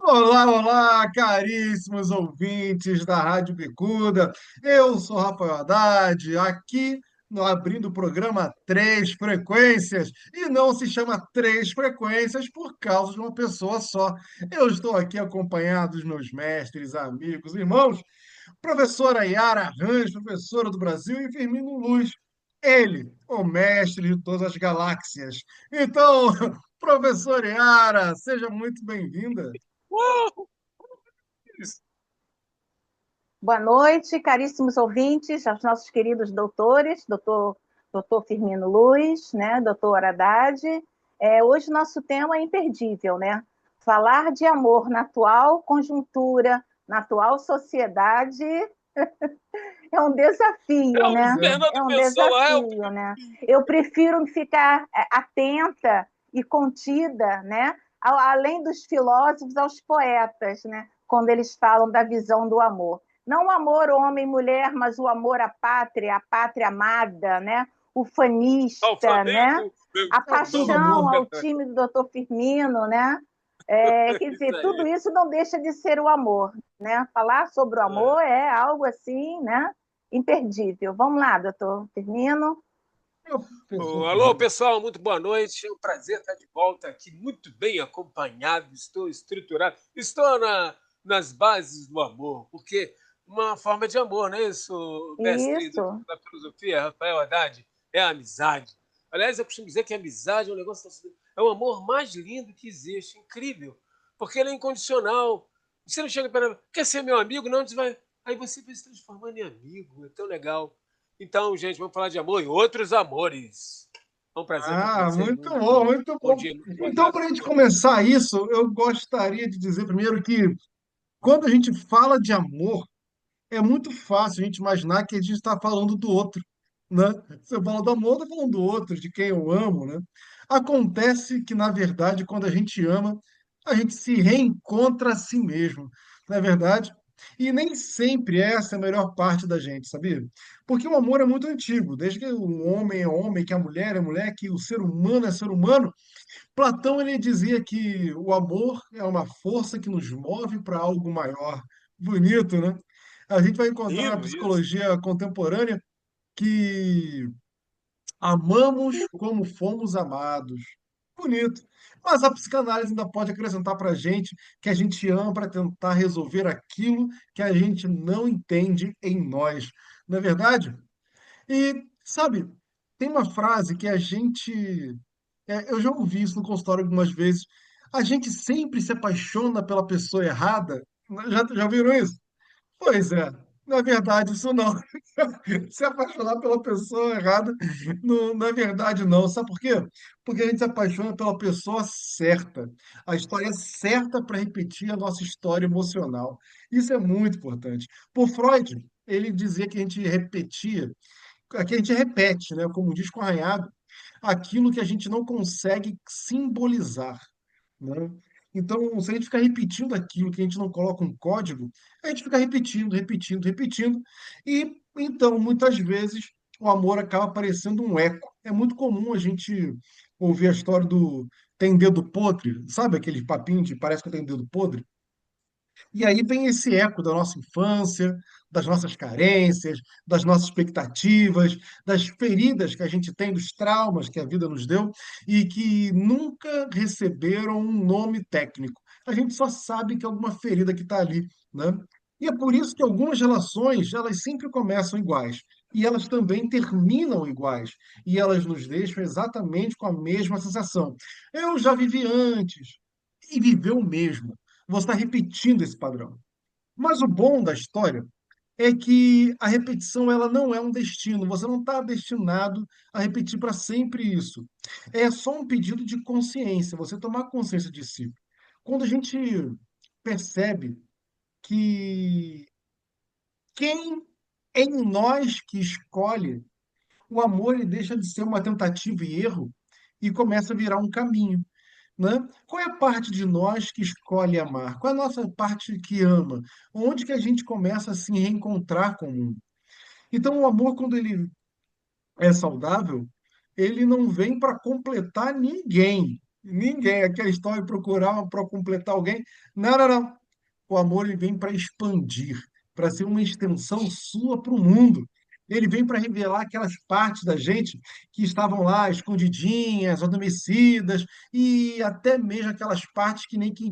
Olá, olá, caríssimos ouvintes da Rádio Bicuda. Eu sou Rafael Haddad, aqui abrindo o programa Três Frequências. E não se chama Três Frequências por causa de uma pessoa só. Eu estou aqui acompanhado dos meus mestres, amigos, irmãos, professora Yara Range, professora do Brasil, e Firmino Luz, ele, o mestre de todas as galáxias. Então, professora Yara, seja muito bem-vinda. Uau! Boa noite, caríssimos ouvintes, aos nossos queridos doutores, doutor Firmino Luz, né, doutor Haddad. Hoje nosso tema é imperdível, né? Falar de amor na atual conjuntura, na atual sociedade, é um É desafio, o Pois né? é. É Fernando um Pessoa, desafio, né? Eu prefiro ficar atenta e contida, né? Além dos filósofos, aos poetas, né? Quando eles falam da visão do amor. Não o amor homem-mulher, mas o amor à pátria, a pátria amada, né? O ao fanista, né? Flamengo, A É o não. paixão desamor. ao time do Dr. Firmino, né? Quer Isso dizer, tudo aí. isso não deixa de ser o amor, né? Falar sobre o amor É. é algo assim, né? Imperdível. Vamos lá, doutor Firmino. Professor Alô, Firmino. pessoal, muito boa noite. É um prazer estar de volta aqui, muito bem acompanhado. Estou estruturado, estou nas bases do amor, porque uma forma de amor, não é isso, mestre Isso, da filosofia, Rafael Haddad? É a amizade. Aliás, eu costumo dizer que a amizade é um negócio, é o amor mais lindo que existe, incrível, porque ele é incondicional. Você não chega para quer ser meu amigo? Não, você vai. Aí você vai se transformando em amigo, é tão legal. Então, gente, vamos falar de amor e outros amores. É um prazer estar com Ah, vocês. muito bom, Muito muito bom bom. dia, muito boa Então, tarde, para a muito gente boa noite. começar isso, eu gostaria de dizer primeiro que quando a gente fala de amor, é muito fácil a gente imaginar que a gente está falando do outro, né? Você fala do amor, está falando do outro, de quem eu amo, né? Acontece que, na verdade, quando a gente ama, a gente se reencontra a si mesmo, não é verdade? E nem sempre essa é a melhor parte da gente, sabia? Porque o amor é muito antigo, desde que o homem é homem, que a mulher é mulher, que o ser humano é ser humano. Platão ele dizia que o amor é uma força que nos move para algo maior. Bonito, né? A gente vai encontrar na Lindo isso. psicologia contemporânea que amamos como fomos amados. Bonito. Mas a psicanálise ainda pode acrescentar para a gente que a gente ama para tentar resolver aquilo que a gente não entende em nós. Não é verdade? E, sabe, tem uma frase que a gente. Eu já ouvi isso no consultório algumas vezes. A gente sempre se apaixona pela pessoa errada. Já viram isso? Pois é. Na verdade, isso não. Se apaixonar pela pessoa errada, não, na verdade, não. Sabe por quê? Porque a gente se apaixona pela pessoa certa. A história certa para repetir a nossa história emocional. Isso é muito importante. Por Freud, ele dizia que a gente repetia, que a gente repete, né? Como diz com Arranhado, aquilo que a gente não consegue simbolizar, né? Então, se a gente ficar repetindo aquilo que a gente não coloca um código, a gente fica repetindo, repetindo, repetindo, e então, muitas vezes, o amor acaba parecendo um eco. É muito comum a gente ouvir a história do tem dedo podre, sabe aquele papinho de parece que eu tenho dedo podre? E aí vem esse eco da nossa infância, das nossas carências, das nossas expectativas, das feridas que a gente tem, dos traumas que a vida nos deu e que nunca receberam um nome técnico. A gente só sabe que é alguma ferida que está ali, né? E é por isso que algumas relações, elas sempre começam iguais. E elas também terminam iguais. E elas nos deixam exatamente com a mesma sensação. Eu já vivi antes. E viveu mesmo. Você está repetindo esse padrão. Mas o bom da história é que a repetição ela não é um destino. Você não está destinado a repetir para sempre isso. É só um pedido de consciência, você tomar consciência de si. Quando a gente percebe que quem em nós que escolhe, o amor ele deixa de ser uma tentativa e erro e começa a virar um caminho, né? Qual é a parte de nós que escolhe amar? Qual é a nossa parte que ama? Onde que a gente começa a se reencontrar com o mundo? Então, o amor, quando ele é saudável, ele não vem para completar ninguém. Ninguém. Aquela história de procurar para completar alguém. Não, não, não. O amor ele vem para expandir, para ser uma extensão sua para o mundo. Ele vem para revelar aquelas partes da gente que estavam lá escondidinhas, adormecidas, e até mesmo aquelas partes que nem que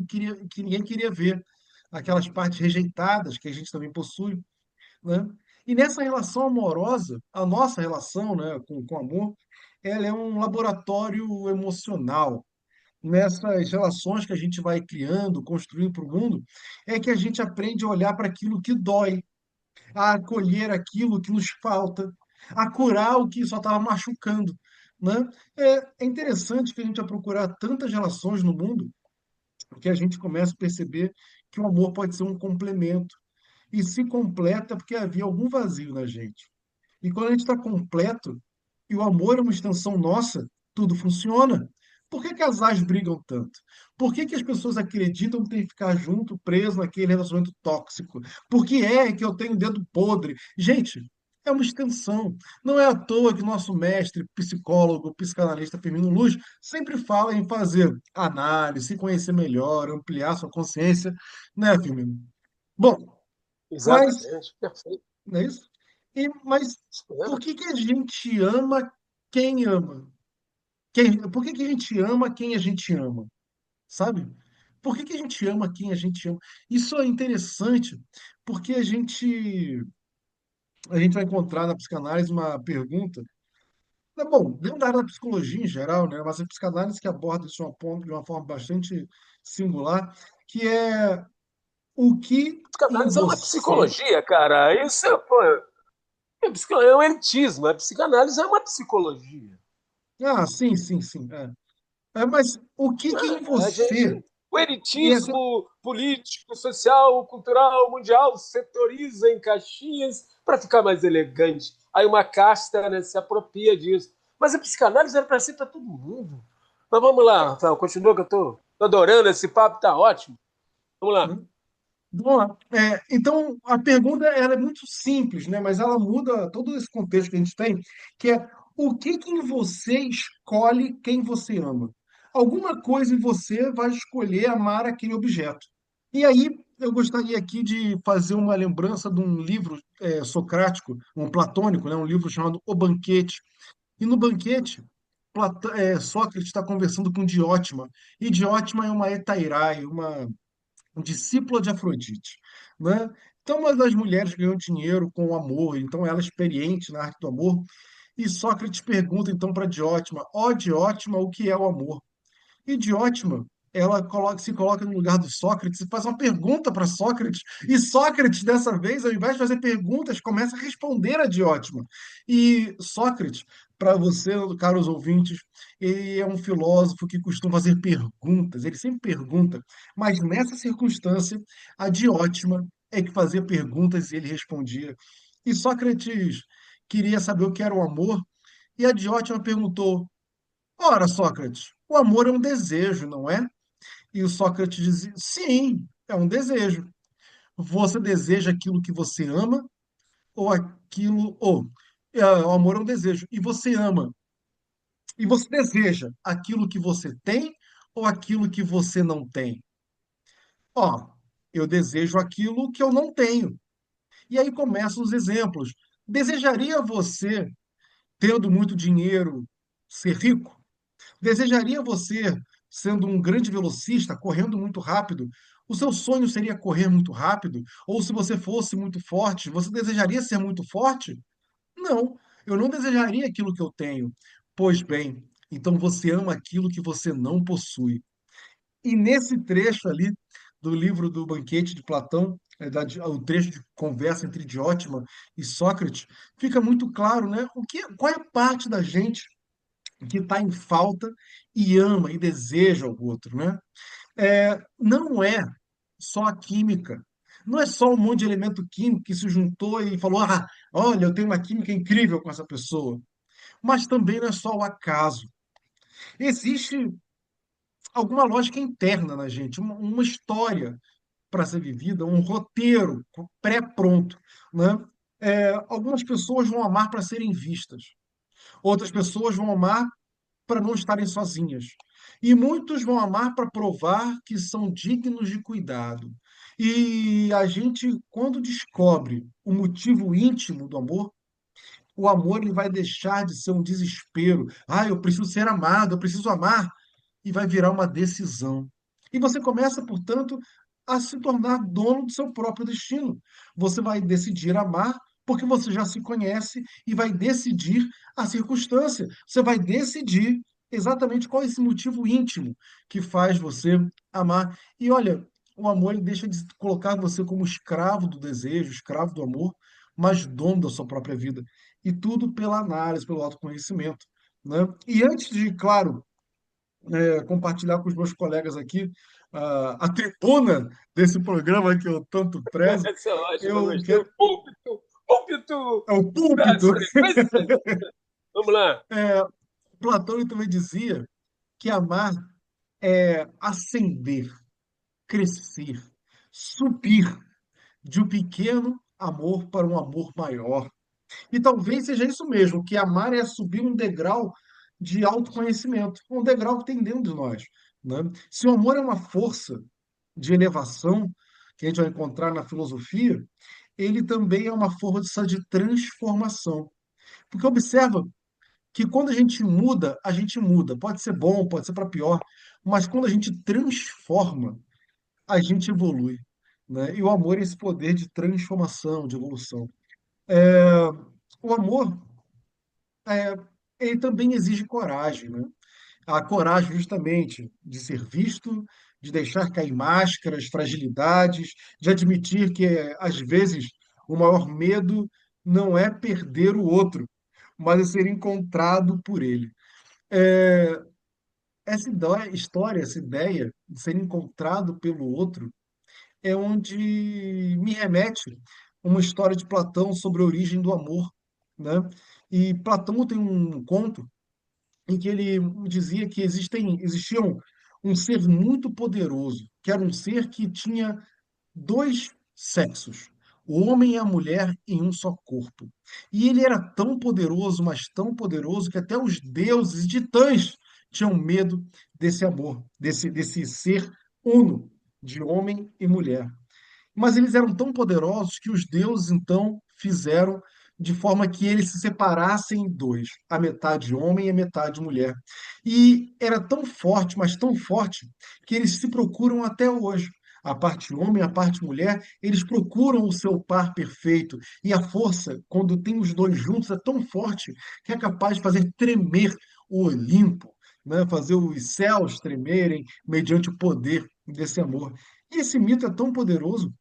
ninguém queria ver, aquelas partes rejeitadas que a gente também possui, né? E nessa relação amorosa, a nossa relação, né, com o amor, ela é um laboratório emocional. Nessas relações que a gente vai criando, construindo para o mundo, é que a gente aprende a olhar para aquilo que dói, a acolher aquilo que nos falta, a curar o que só estava machucando, né? É interessante que a gente, a procurar tantas relações no mundo, que a gente começa a perceber que o amor pode ser um complemento. E se completa porque havia algum vazio na gente. E quando a gente está completo, e o amor é uma extensão nossa, tudo funciona. Por que casais brigam tanto? Por que as pessoas acreditam que tem que ficar junto, preso naquele relacionamento tóxico? Por que é que eu tenho dedo podre? Gente, é uma extensão. Não é à toa que nosso mestre, psicólogo, psicanalista Firmino Luz sempre fala em fazer análise, se conhecer melhor, ampliar sua consciência, né, Firmino? Bom, mas Exatamente, perfeito. não é isso? Mas Isso por mesmo. que que a gente ama quem ama? Por que que a gente ama quem a gente ama? Sabe? Por que que a gente ama quem a gente ama? Isso é interessante, porque a gente vai encontrar na psicanálise uma pergunta. Bom, dentro da área da psicologia em geral, né? Mas a psicanálise que aborda isso de uma forma bastante singular, que é o que em Psicanálise é uma você. psicologia, cara. Isso é, pô, é um elitismo. A psicanálise é uma psicologia. Ah, sim, sim, sim. Mas o que que em A você. gente, o E essa, elitismo político, social, cultural, mundial setoriza em caixinhas para ficar mais elegante. Aí uma casta, né, se apropria disso. Mas a psicanálise era para ser para todo mundo. Mas vamos lá, Rafael, continua que eu tô adorando esse papo, tá ótimo. Vamos lá. Vamos lá. Então, a pergunta ela é muito simples, né? Mas ela muda todo esse contexto que a gente tem, que é o que que em você escolhe quem você ama? Alguma coisa em você vai escolher amar aquele objeto. E aí, eu gostaria aqui de fazer uma lembrança de um livro socrático, um platônico, né? Um livro chamado O Banquete. E no banquete, Sócrates está conversando com Diótima. E Diótima é uma hetairai, uma discípula de Afrodite, né? Então, uma das mulheres ganhou dinheiro com o amor, então ela é experiente na arte do amor, e Sócrates pergunta então para Diótima, ó Diótima, o que é o amor? E Diótima, se coloca no lugar do Sócrates e faz uma pergunta para Sócrates. E Sócrates, dessa vez, ao invés de fazer perguntas, começa a responder a Diótima. E Sócrates, para você, caros ouvintes, ele é um filósofo que costuma fazer perguntas, ele sempre pergunta. Mas nessa circunstância, a Diótima é que fazia perguntas e ele respondia. E Sócrates queria saber o que era o amor, e a Diótima perguntou: ora, Sócrates, o amor é um desejo, não é? E o Sócrates dizia: sim, é um desejo. Você deseja aquilo que você ama ou o amor é um desejo e você ama. E você deseja aquilo que você tem ou aquilo que você não tem? Ó, eu desejo aquilo que eu não tenho. E aí começam os exemplos. Desejaria você, tendo muito dinheiro, ser rico? Desejaria você, sendo um grande velocista, correndo muito rápido, o seu sonho seria correr muito rápido? Ou se você fosse muito forte, você desejaria ser muito forte? Não, eu não desejaria aquilo que eu tenho. Pois bem, então você ama aquilo que você não possui. E nesse trecho ali do livro do Banquete de Platão, o trecho de conversa entre Diótima e Sócrates, fica muito claro, né? Qual é a parte da gente que está em falta e ama e deseja o outro, né? Não é só a química, não é só um monte de elemento químico que se juntou e falou: ah, olha, eu tenho uma química incrível com essa pessoa. Mas também não é só o acaso. Existe alguma lógica interna na gente, uma história para ser vivida, um roteiro pré-pronto, né? Algumas pessoas vão amar para serem vistas, outras pessoas vão amar para não estarem sozinhas. E muitos vão amar para provar que são dignos de cuidado. E a gente, quando descobre o motivo íntimo do amor, o amor ele vai deixar de ser um desespero. Ah, eu preciso ser amado, eu preciso amar, e vai virar uma decisão. E você começa, portanto, a se tornar dono do seu próprio destino. Você vai decidir amar porque você já se conhece e vai decidir a circunstância. Você vai decidir exatamente qual é esse motivo íntimo que faz você amar. E olha, o amor ele deixa de colocar você como escravo do desejo, escravo do amor, mas dono da sua própria vida. E tudo pela análise, pelo autoconhecimento, né? E antes de, claro, compartilhar com os meus colegas aqui a tribuna desse programa que eu tanto prezo, Essa é ótima, eu gostei. O quero. púlpito, púlpito É o das púlpito. frequências. Vamos lá. Platão ele também dizia que amar é ascender, crescer, subir de um pequeno amor para um amor maior. E talvez seja isso mesmo, que amar é subir um degrau de autoconhecimento, um degrau que tem dentro de nós, né? Se o amor é uma força de elevação que a gente vai encontrar na filosofia, ele também é uma força de transformação. Porque observa que quando a gente muda. Pode ser bom, pode ser para pior, mas quando a gente transforma, a gente evolui, né? E o amor é esse poder de transformação, de evolução. O amor ele também exige coragem, né? A coragem justamente de ser visto, de deixar cair máscaras, fragilidades, de admitir que às vezes o maior medo não é perder o outro, mas é ser encontrado por ele. É, história, essa ideia de ser encontrado pelo outro é onde me remete uma história de Platão sobre a origem do amor, né? E Platão tem um conto em que ele dizia que existiam um ser muito poderoso, que era um ser que tinha dois sexos, o homem e a mulher em um só corpo. E ele era tão poderoso, mas tão poderoso, que até os deuses e titãs tinham medo desse amor, desse ser uno, de homem e mulher. Mas eles eram tão poderosos que os deuses então fizeram de forma que eles se separassem em dois, a metade homem e a metade mulher. E era tão forte, mas tão forte, que eles se procuram até hoje. A parte homem e a parte mulher, eles procuram o seu par perfeito. E a força, quando tem os dois juntos, é tão forte que é capaz de fazer tremer o Olimpo, né? Fazer os céus tremerem mediante o poder desse amor. E esse mito é tão poderoso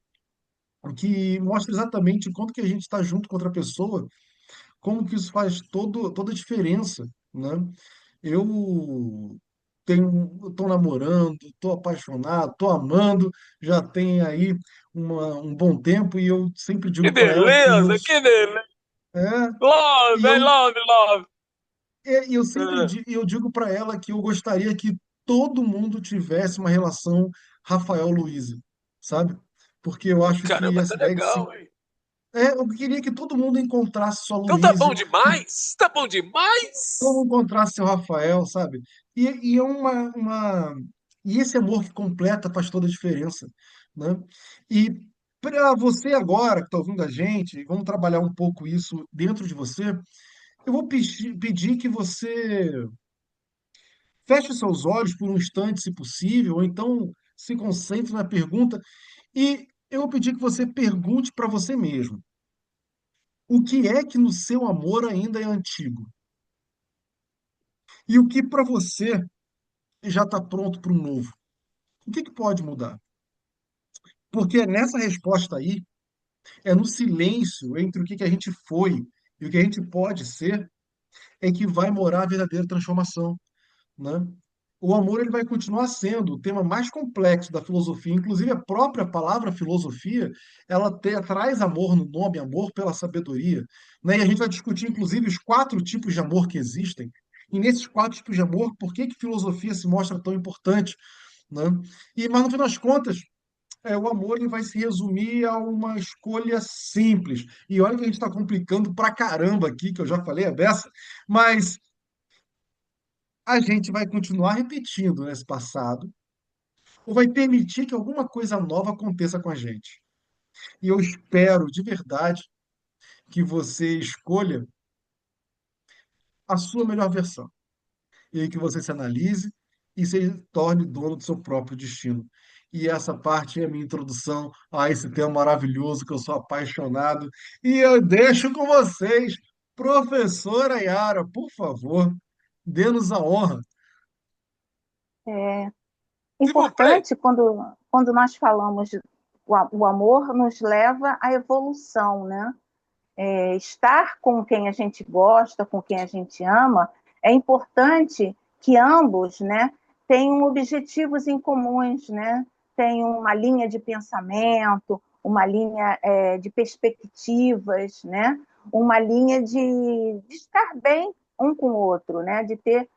que mostra exatamente quanto que a gente está junto com outra pessoa, como que isso faz toda a diferença, né? Eu estou namorando, estou apaixonado, estou amando, já tem aí um bom tempo e eu sempre Que digo para ela que beleza, que beleza. é, Love, e I eu, love, love. Ah, eu digo para ela que eu gostaria que todo mundo tivesse uma relação Rafael Luiz, sabe? Porque eu acho que caramba, tá essa ideia de se legal, hein? eu queria que todo mundo encontrasse sua Então tá Luísa, bom que demais? Tá bom todo demais? mundo encontrasse seu Rafael, sabe? E é e esse amor que completa faz toda a diferença, né? E para você agora que está ouvindo a gente, vamos trabalhar um pouco isso dentro de você. Eu vou pedir que você feche seus olhos por um instante, se possível, ou então se concentre na pergunta e eu vou pedir que você pergunte para você mesmo. O que é que no seu amor ainda é antigo? E o que para você já está pronto para o novo? O que que pode mudar? Porque é nessa resposta aí, é no silêncio entre o que que a gente foi e o que a gente pode ser, é que vai morar a verdadeira transformação, né? O amor ele vai continuar sendo o tema mais complexo da filosofia, inclusive a própria palavra filosofia, traz amor no nome, amor pela sabedoria, né? E a gente vai discutir inclusive os quatro tipos de amor que existem. E nesses quatro tipos de amor, por que que filosofia se mostra tão importante, né? Mas no fim das contas, o amor ele vai se resumir a uma escolha simples. E olha que a gente está complicando pra caramba aqui, que eu já falei a beça, mas a gente vai continuar repetindo esse passado ou vai permitir que alguma coisa nova aconteça com a gente. E eu espero de verdade que você escolha a sua melhor versão e aí que você se analise e se torne dono do seu próprio destino. E essa parte é a minha introdução a esse tema maravilhoso que eu sou apaixonado. E eu deixo com vocês, professora Yara, por favor, dê-nos a honra. É S'il vous plaît. importante quando nós falamos o amor nos leva à evolução, né? Estar com quem a gente gosta, com quem a gente ama, é importante que ambos, né, tenham objetivos em comuns, né? Tenham uma linha de pensamento, uma linha de perspectivas, né? Uma linha de estar bem um com o outro, né? De ter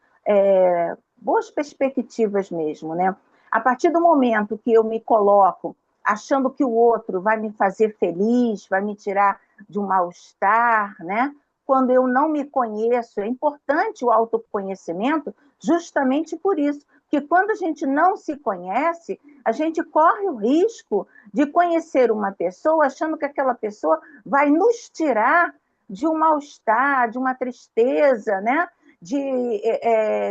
boas perspectivas mesmo, né? A partir do momento que eu me coloco achando que o outro vai me fazer feliz, vai me tirar de um mal-estar, né? Quando eu não me conheço, é importante o autoconhecimento justamente por isso, porque quando a gente não se conhece, a gente corre o risco de conhecer uma pessoa achando que aquela pessoa vai nos tirar de um mal-estar, de uma tristeza, né?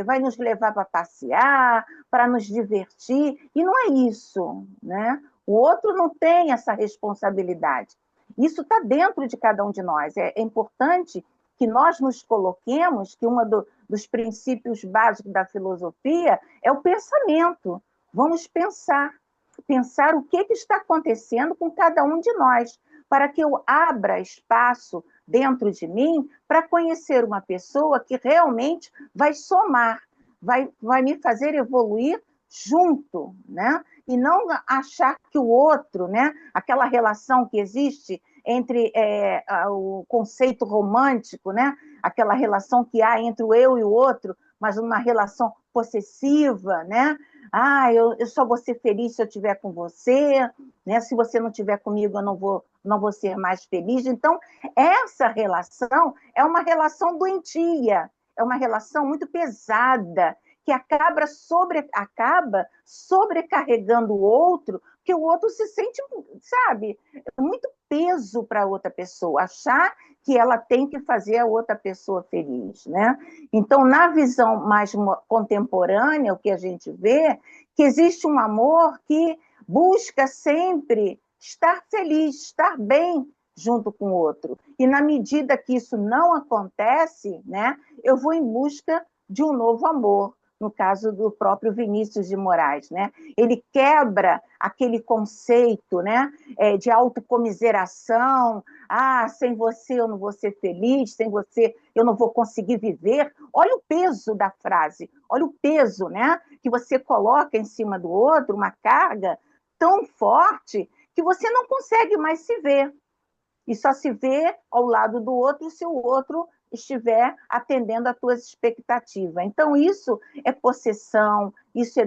Vai nos levar para passear, para nos divertir, e não é isso, né? O outro não tem essa responsabilidade. Isso está dentro de cada um de nós. É importante que nós nos coloquemos, que dos princípios básicos da filosofia é o pensamento. Vamos pensar o que está acontecendo com cada um de nós, para que eu abra espaço dentro de mim para conhecer uma pessoa que realmente vai somar, vai me fazer evoluir junto, né? E não achar que o outro, né? Aquela relação que existe entre o conceito romântico, né? Aquela relação que há entre o eu e o outro, mas uma relação possessiva, né? Eu só vou ser feliz se eu estiver com você, né? Se você não estiver comigo, eu não vou ser mais feliz. Então, essa relação é uma relação doentia, é uma relação muito pesada, que acaba sobrecarregando o outro, que o outro se sente, sabe, muito peso para outra pessoa, achar que ela tem que fazer a outra pessoa feliz, né? Então, na visão mais contemporânea, o que a gente vê, que existe um amor que busca sempre estar feliz, estar bem junto com o outro. E na medida que isso não acontece, né, eu vou em busca de um novo amor, no caso do próprio Vinícius de Moraes, né? Ele quebra aquele conceito, né, de autocomiseração, sem você eu não vou ser feliz, sem você eu não vou conseguir viver. Olha o peso da frase, olha o peso, né, que você coloca em cima do outro, uma carga tão forte que você não consegue mais se ver. E só se vê ao lado do outro se o outro estiver atendendo às tuas expectativas. Então, isso é possessão, isso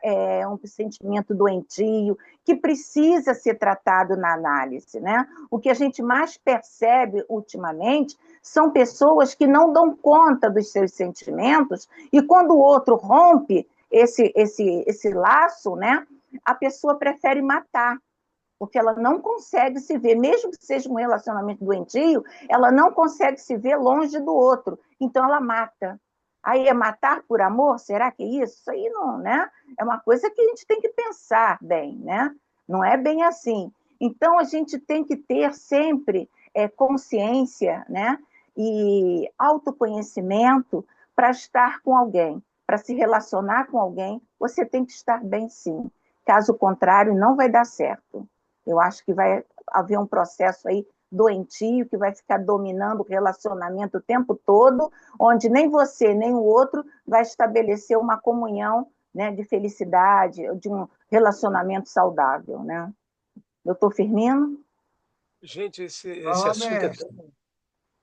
é um sentimento doentio que precisa ser tratado na análise, né? O que a gente mais percebe ultimamente são pessoas que não dão conta dos seus sentimentos e quando o outro rompe esse laço, né? A pessoa prefere matar, porque ela não consegue se ver, mesmo que seja um relacionamento doentio, ela não consegue se ver longe do outro, então ela mata. Aí é matar por amor? Será que é isso? Isso aí não, né? É uma coisa que a gente tem que pensar bem, né? Não é bem assim. Então a gente tem que ter sempre consciência, né? E autoconhecimento para estar com alguém, para se relacionar com alguém, você tem que estar bem sim. Caso contrário, não vai dar certo. Eu acho que vai haver um processo aí doentio que vai ficar dominando o relacionamento o tempo todo, onde nem você nem o outro vai estabelecer uma comunhão, né, de felicidade, de um relacionamento saudável, né? Doutor Firmino? Gente, esse Ah, assunto é mestre.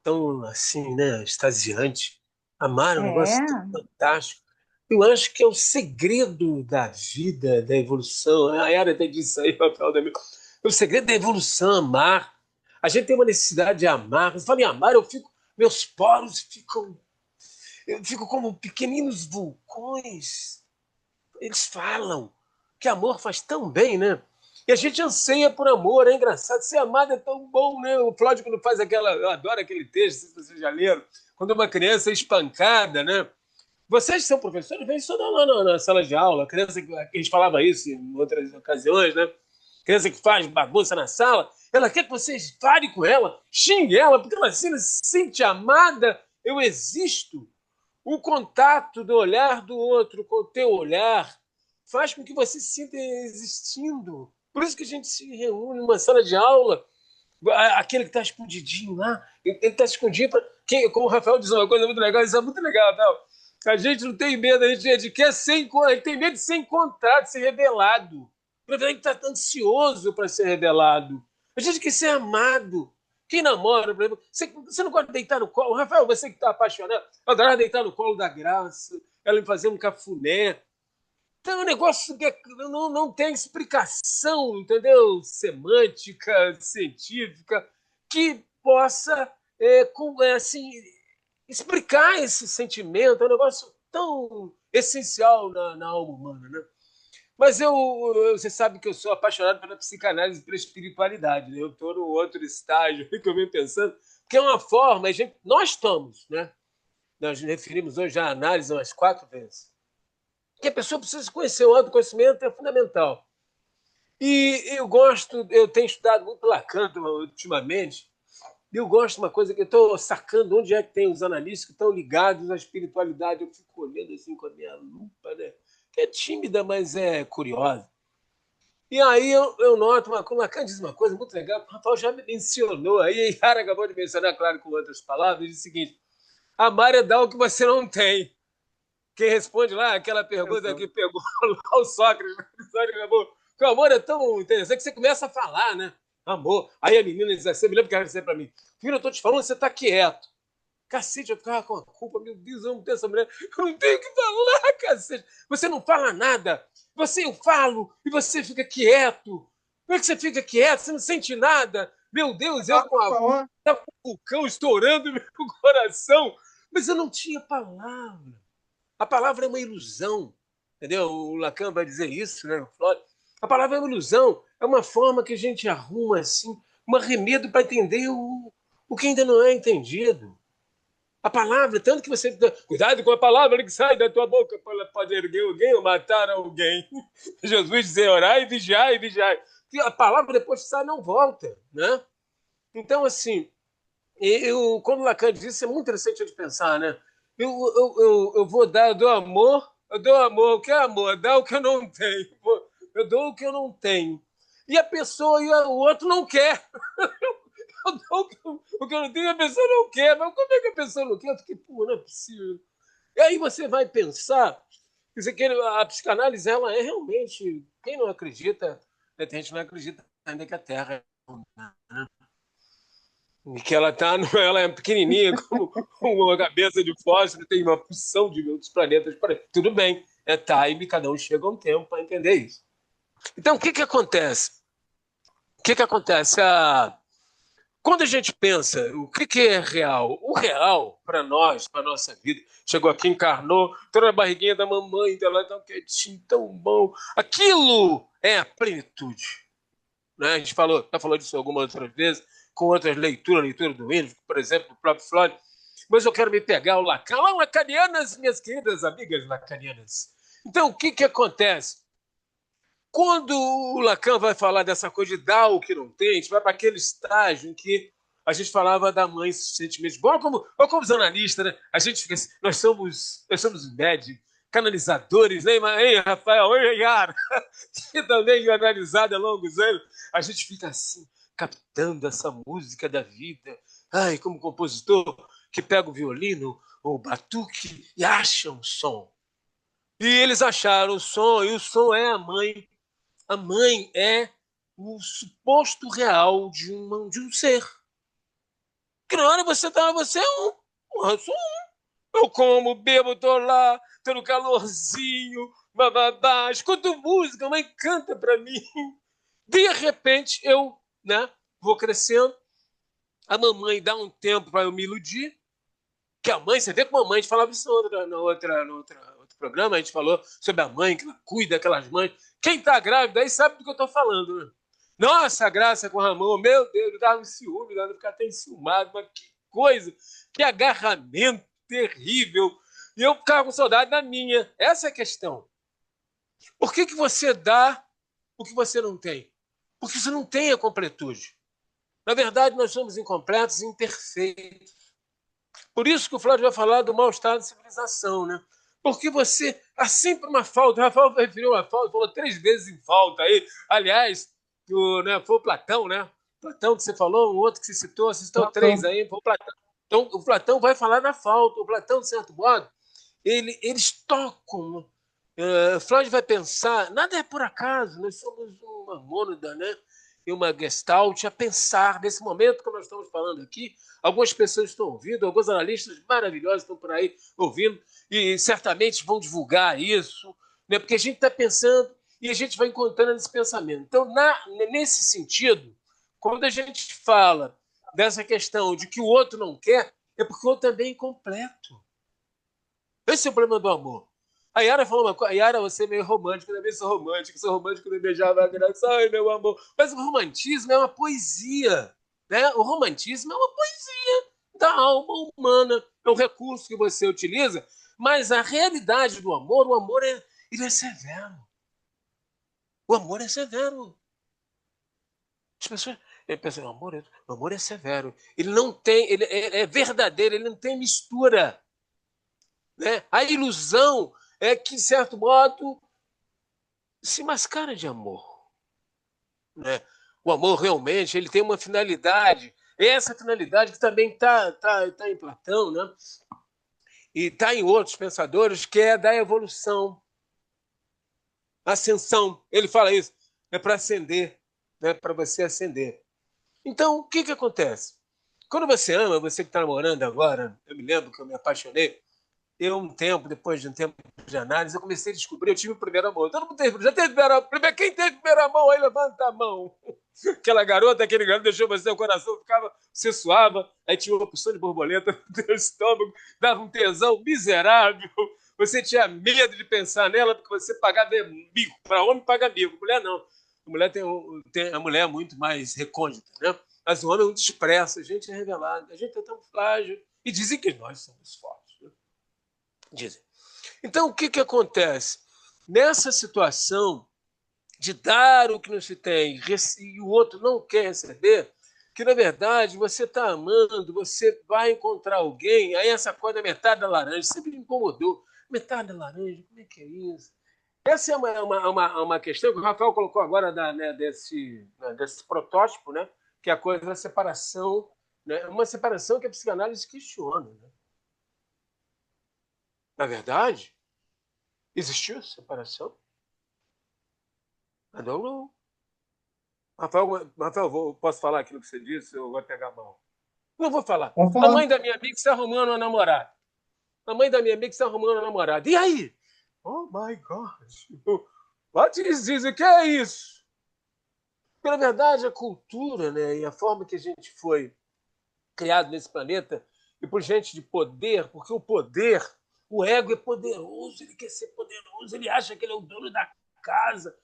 tão assim, né, extasiante. Amar é um negócio tão É, fantástico. Eu acho que é o segredo da vida, da evolução. A Yara até disse aí, papel da minha. O segredo da evolução, amar. A gente tem uma necessidade de amar. Quando eu falo em amar, meus poros ficam eu fico como pequeninos vulcões. Eles falam que amor faz tão bem, né? E a gente anseia por amor, é engraçado. Ser amado é tão bom, né? O Cláudio, quando faz aquela. Eu adoro aquele texto, não sei se vocês já leram. Quando uma criança é espancada, né? Vocês que são professores, vem isso na sala de aula. Criança que a gente falava isso em outras ocasiões, né? Criança que faz bagunça na sala, ela quer que vocês falem com ela, xingue ela, porque ela se sente amada. Eu existo. O contato do olhar do outro com o teu olhar faz com que você se sinta existindo. Por isso que a gente se reúne numa sala de aula, aquele que está escondidinho lá, ele está escondido. Como o Rafael diz uma coisa muito legal, isso é muito legal. Tal. A gente não tem medo, a gente quer ser, a gente tem medo de ser encontrado, de ser revelado. A gente está ansioso para ser revelado. A gente quer ser amado. Quem namora, por exemplo, você não gosta de deitar no colo? Rafael, você que está apaixonado, eu adoro deitar no colo da Graça, ela me fazer um cafuné. Então é um negócio que não tem explicação, entendeu? Semântica, científica, que possa assim, explicar esse sentimento. É um negócio tão essencial na alma humana, né? Mas você sabe que eu sou apaixonado pela psicanálise e pela espiritualidade. Né? Eu estou no outro estágio que eu venho pensando, que é uma forma, nós estamos, né? Nós referimos hoje à análise umas 4 vezes, que a pessoa precisa se conhecer, o autoconhecimento é fundamental. E eu tenho estudado muito Lacan ultimamente, e eu gosto de uma coisa que eu estou sacando onde é que tem os analistas que estão ligados à espiritualidade. Eu fico olhando assim com a minha lupa, né? Que é tímida, mas é curiosa. E aí eu noto, o Lacan diz uma coisa muito legal, o Rafael já me mencionou, aí a Yara acabou de mencionar, claro, com outras palavras, diz o seguinte: amar é dar o que você não tem. Quem responde lá, aquela pergunta que pegou lá o Sócrates, acabou. O amor é tão interessante que você começa a falar, né? Amor. Aí a menina diz assim, eu me lembro que ela disse pra mim, filho, eu tô te falando, você tá quieto. Cacete, eu ficava com a culpa, meu Deus, eu não tenho essa mulher, eu não tenho o que falar, cacete. Você não fala nada, eu falo e você fica quieto. Como é que você fica quieto? Você não sente nada? Meu Deus, eu com o vulcão estourando no meu coração, mas eu não tinha palavra. A palavra é uma ilusão, entendeu? O Lacan vai dizer isso, né? A palavra é uma ilusão, é uma forma que a gente arruma assim, um arremedo para entender o que ainda não é entendido. A palavra, tanto que você. Cuidado com a palavra que sai da tua boca, ela pode erguer alguém ou matar alguém. Jesus dizia: orar e vigiar e vigiar. A palavra depois que sai não volta, né? Então, assim, como Lacan disse, isso é muito interessante de pensar, né? Eu vou dar, eu dou amor, o que é amor? Dá o que eu não tenho. Eu dou o que eu não tenho. E a pessoa e o outro não quer. Eu dou o que eu não tenho, a pessoa não quer. Mas como é que a pessoa não quer? Eu fiquei, pô, não é possível. E aí você vai pensar, quer dizer, que a psicanálise, ela é realmente, quem não acredita, né, tem gente que não acredita ainda que a Terra é redonda, né? Que ela é pequenininha, como uma cabeça de fósforo, tem uma porção de outros planetas. Tudo bem, é time, cada um chega a um tempo para entender isso. Então, o que acontece? O que acontece? Quando a gente pensa o que é real, o real para nós, para a nossa vida, chegou aqui, encarnou, estou na barriguinha da mamãe, ela tão quietinho, tão bom. Aquilo é a plenitude. Né? A gente já falou disso algumas outras vezes, com outras leitura do Williams, por exemplo, do próprio Freud. Mas eu quero me pegar ao Lacan. Lá, lacanianas, minhas queridas amigas lacanianas. Então, o que acontece? Quando o Lacan vai falar dessa coisa de dar o que não tem, a gente vai para aquele estágio em que a gente falava da mãe sentimentos. Igual como os analistas, né? A gente fica assim, nós somos médicos, canalizadores, né, hein, Rafael? Oi, Yara, que também é analisado há longos anos. A gente fica assim, captando essa música da vida. Ai, como compositor que pega o violino ou o batuque e acha um som. E eles acharam o som, e o som é a mãe. A mãe é o suposto real de um ser. Que na hora você é um. Eu sou um. Eu como, bebo, tô lá, tô no calorzinho, bababá, escuto música, a mãe canta pra mim. De repente, eu, né, vou crescendo, a mamãe dá um tempo para eu me iludir, Que a mãe, você vê como a mãe, a gente falava isso no outro programa, a gente falou sobre a mãe, que ela cuida daquelas mães. Quem está grávida aí sabe do que eu estou falando, né? Nossa, Graça com o Ramon, meu Deus, eu dava um ciúme, eu ficava até enciumado, mas que coisa, que agarramento terrível. E eu ficava com saudade da minha. Essa é a questão. Por que você dá o que você não tem? Porque você não tem a completude. Na verdade, nós somos incompletos e imperfeitos. Por isso que o Flávio vai falar do mau estado de civilização, né? Porque você há sempre uma falta. O Rafael referiu uma falta, falou 3 vezes em falta aí. Aliás, foi o Platão, né? Platão que você falou, um outro que você citou 3 aí, foi o Platão. Então, o Platão vai falar da falta. O Platão, de certo modo, eles tocam. Freud vai pensar, nada é por acaso, nós somos uma mônada, né? E uma gestalt a pensar nesse momento que nós estamos falando aqui. Algumas pessoas estão ouvindo, alguns analistas maravilhosos estão por aí ouvindo e certamente vão divulgar isso, né? Porque a gente está pensando e a gente vai encontrando esse pensamento. Então, nesse sentido, quando a gente fala dessa questão de que o outro não quer, é porque o outro também é incompleto. Esse é o problema do amor. A Yara falou uma coisa, Yara, você é meio romântico, eu também sou romântico, não beijava a graça, ai meu amor. Mas o romantismo é uma poesia, né? O romantismo é uma poesia da alma humana, é um recurso que você utiliza, mas a realidade do amor, o amor ele é severo. O amor é severo. As pessoas pensam, o amor é severo. Ele não tem, ele é verdadeiro, ele não tem mistura. Né? A ilusão é que, de certo modo, se mascara de amor. Né? O amor realmente ele tem uma finalidade. Essa finalidade que também está em Platão, né? E está em outros pensadores, que é da evolução. Ascensão. Ele fala isso. É para ascender, né? Para você ascender. Então, o que acontece? Quando você ama, você que está namorando agora, eu me lembro que eu me apaixonei, depois de um tempo de análise, eu comecei a descobrir, eu tive o primeiro amor. Todo mundo teve, já teve primeiro amor. Quem teve primeiro amor, aí levanta a mão. Aquele garoto deixou você, o coração ficava, você suava, aí tinha uma porção de borboleta no teu estômago, dava um tesão miserável, você tinha medo de pensar nela, porque você pagava mico. Para homem, paga mico. Mulher, não. A mulher é muito mais recôndita, né? Mas o homem é muito expresso, a gente é revelado, a gente é tão frágil. E dizem que nós somos fortes. Dizem. Então, o que acontece? Nessa situação de dar o que não se tem e o outro não quer receber, que, na verdade, você está amando, você vai encontrar alguém, aí essa coisa da metade da laranja sempre me incomodou. Metade da laranja, como é que é isso? Essa é uma questão que o Rafael colocou agora desse protótipo, né? Que é a coisa da separação, né? Uma separação que a psicanálise questiona, né? Na verdade, existiu separação? Não. Rafael, posso falar aquilo que você disse? Eu vou pegar a mão. Não vou falar. Vamos A falar. mãe da minha amiga está arrumando uma namorada. E aí? Oh, my God. What is this? O que é isso? Pela verdade, a cultura, né, e a forma que a gente foi criado nesse planeta, e por gente de poder, porque o ego é poderoso, ele quer ser poderoso, ele acha que ele é o dono da casa.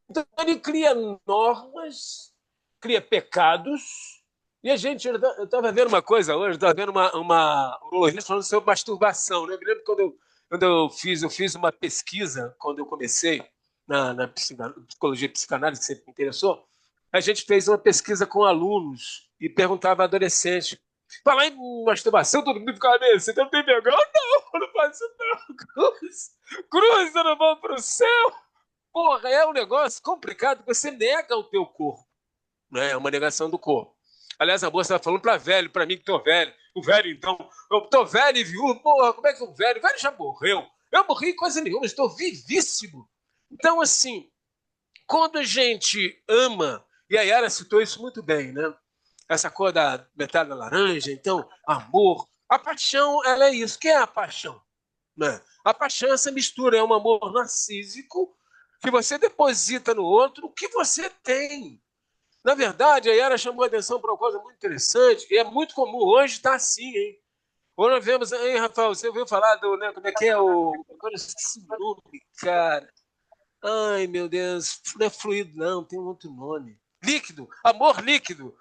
Então, ele cria normas, cria pecados, e a gente... Eu estava vendo uma coisa hoje, estava vendo uma falando sobre masturbação. Né? Eu me lembro quando eu fiz uma pesquisa, quando eu comecei na psicologia e psicanálise, que sempre me interessou, a gente fez uma pesquisa com alunos e perguntava a adolescentes. Falar em masturbação, todo mundo ficava meio, você não tem vergonha? Não faço não. Cruz, eu não vou para o céu. Porra, é um negócio complicado, você nega o teu corpo. Né? É uma negação do corpo. Aliás, a moça estava falando para velho, para mim que estou velho. O velho, então, eu estou velho e viúvo. Porra, como é que o velho já morreu? Eu morri coisa nenhuma, estou vivíssimo. Então, assim, quando a gente ama, e a Yara citou isso muito bem, né? Essa cor da metade da laranja, então, amor. A paixão, ela é isso. O que é a paixão? Né? A paixão é essa mistura, é um amor narcísico que você deposita no outro o que você tem. Na verdade, a Yara chamou a atenção para uma coisa muito interessante, e é muito comum hoje estar assim, hein? Ou nós vemos, hein, Rafael, você ouviu falar do, né, como é que é o... Agora eu esqueci o nome, cara. Ai, meu Deus, não é fluido, não, tem um outro nome. Líquido, amor líquido.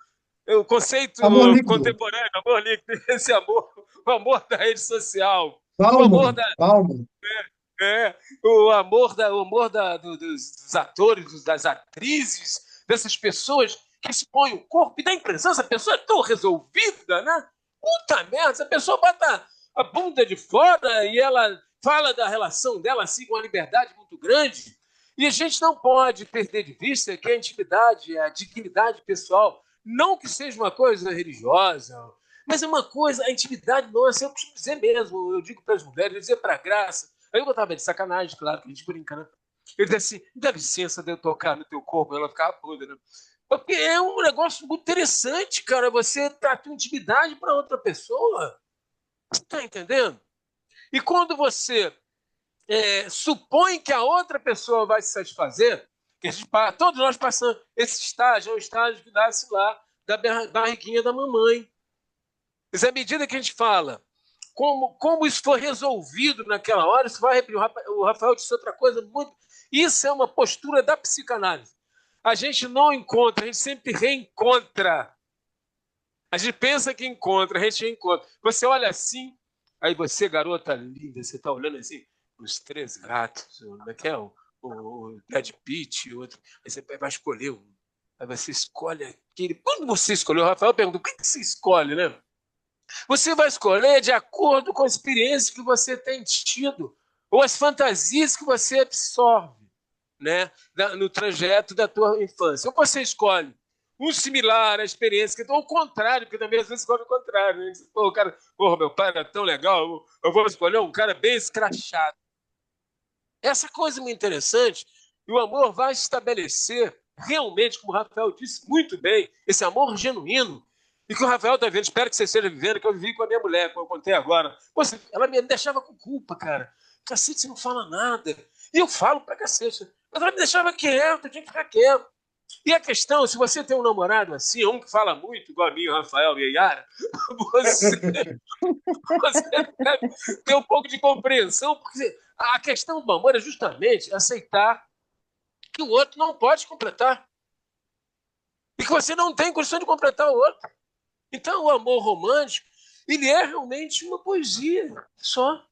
O conceito Amor líquido. contemporâneo, amor líquido, esse amor, o amor da rede social, o Palma, amor da, palma. é, o amor dos atores, das atrizes, dessas pessoas que expõem o corpo e dá a impressão, essa pessoa é tão resolvida, né? Puta merda, essa pessoa bota a bunda de fora e ela fala da relação dela assim com uma liberdade muito grande. E a gente não pode perder de vista que a intimidade, a dignidade pessoal, não que seja uma coisa religiosa, mas é uma coisa, a intimidade nossa, eu costumo dizer mesmo, eu digo para as mulheres, eu dizer para a Graça, aí eu botava de sacanagem, claro, que a gente brinca, né? Ele disse assim, dá licença de eu tocar no teu corpo, ela ficava puta, né? Porque é um negócio muito interessante, cara, você dar a tua intimidade para outra pessoa, você tá entendendo? E quando você supõe que a outra pessoa vai se satisfazer, que a gente, todos nós passamos, esse estágio é um estágio que nasce lá da barriguinha da mamãe. Mas à medida que a gente fala como isso foi resolvido naquela hora, isso vai repetir. O Rafael disse outra coisa muito. Isso é uma postura da psicanálise. A gente não encontra, a gente sempre reencontra. A gente pensa que encontra, a gente reencontra. Você olha assim, aí você, garota linda, você está olhando assim, os três gatos, como é que é? O Brad Pitt, o outro. Aí você vai escolher um. Aí você escolhe aquele. Quando você escolheu, o Rafael pergunta: o que você escolhe, né? Você vai escolher de acordo com a experiência que você tem tido ou as fantasias que você absorve, né, no trajeto da tua infância. Ou você escolhe um similar à experiência, ou o contrário, porque também às vezes escolhe o contrário. Né? Pô, o cara, porra, meu pai era tão legal, eu vou escolher um cara bem escrachado. Essa coisa muito interessante, e o amor vai estabelecer realmente, como o Rafael disse muito bem, esse amor genuíno, e que o Rafael está vendo, espero que você esteja vivendo, que eu vivi com a minha mulher, como eu contei agora. Pô, ela me deixava com culpa, cara. Cacete, você não fala nada. E eu falo pra cacete. Mas ela me deixava quieto, eu tinha que ficar quieto. E a questão, se você tem um namorado assim, um que fala muito, igual a mim, o Rafael e a Yara, você, você deve ter um pouco de compreensão, porque a questão do amor é justamente aceitar que o outro não pode completar. E que você não tem condição de completar o outro. Então, o amor romântico, ele é realmente uma poesia só.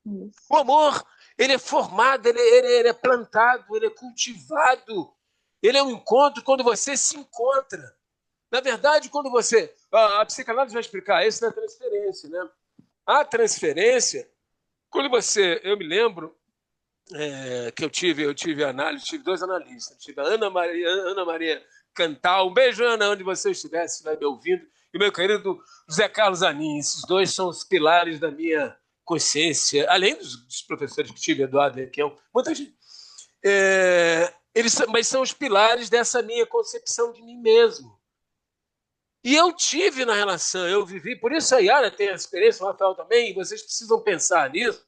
Isso. O amor, ele é formado, ele é plantado, ele é cultivado. Ele é um encontro quando você se encontra. Na verdade, quando você... A psicanálise vai explicar isso na transferência, né? A transferência, quando você... Eu me lembro que eu tive análise, tive dois analistas. Tive a Ana Maria Cantal. Um beijo, Ana, onde você estiver, se estiver me ouvindo. E o meu querido José Carlos Anin. Esses dois são os pilares da minha consciência, além dos professores que tive, Eduardo Requião, muita gente. Mas são os pilares dessa minha concepção de mim mesmo. E eu tive na relação, eu vivi, por isso a Yara tem a experiência, o Rafael também, e vocês precisam pensar nisso.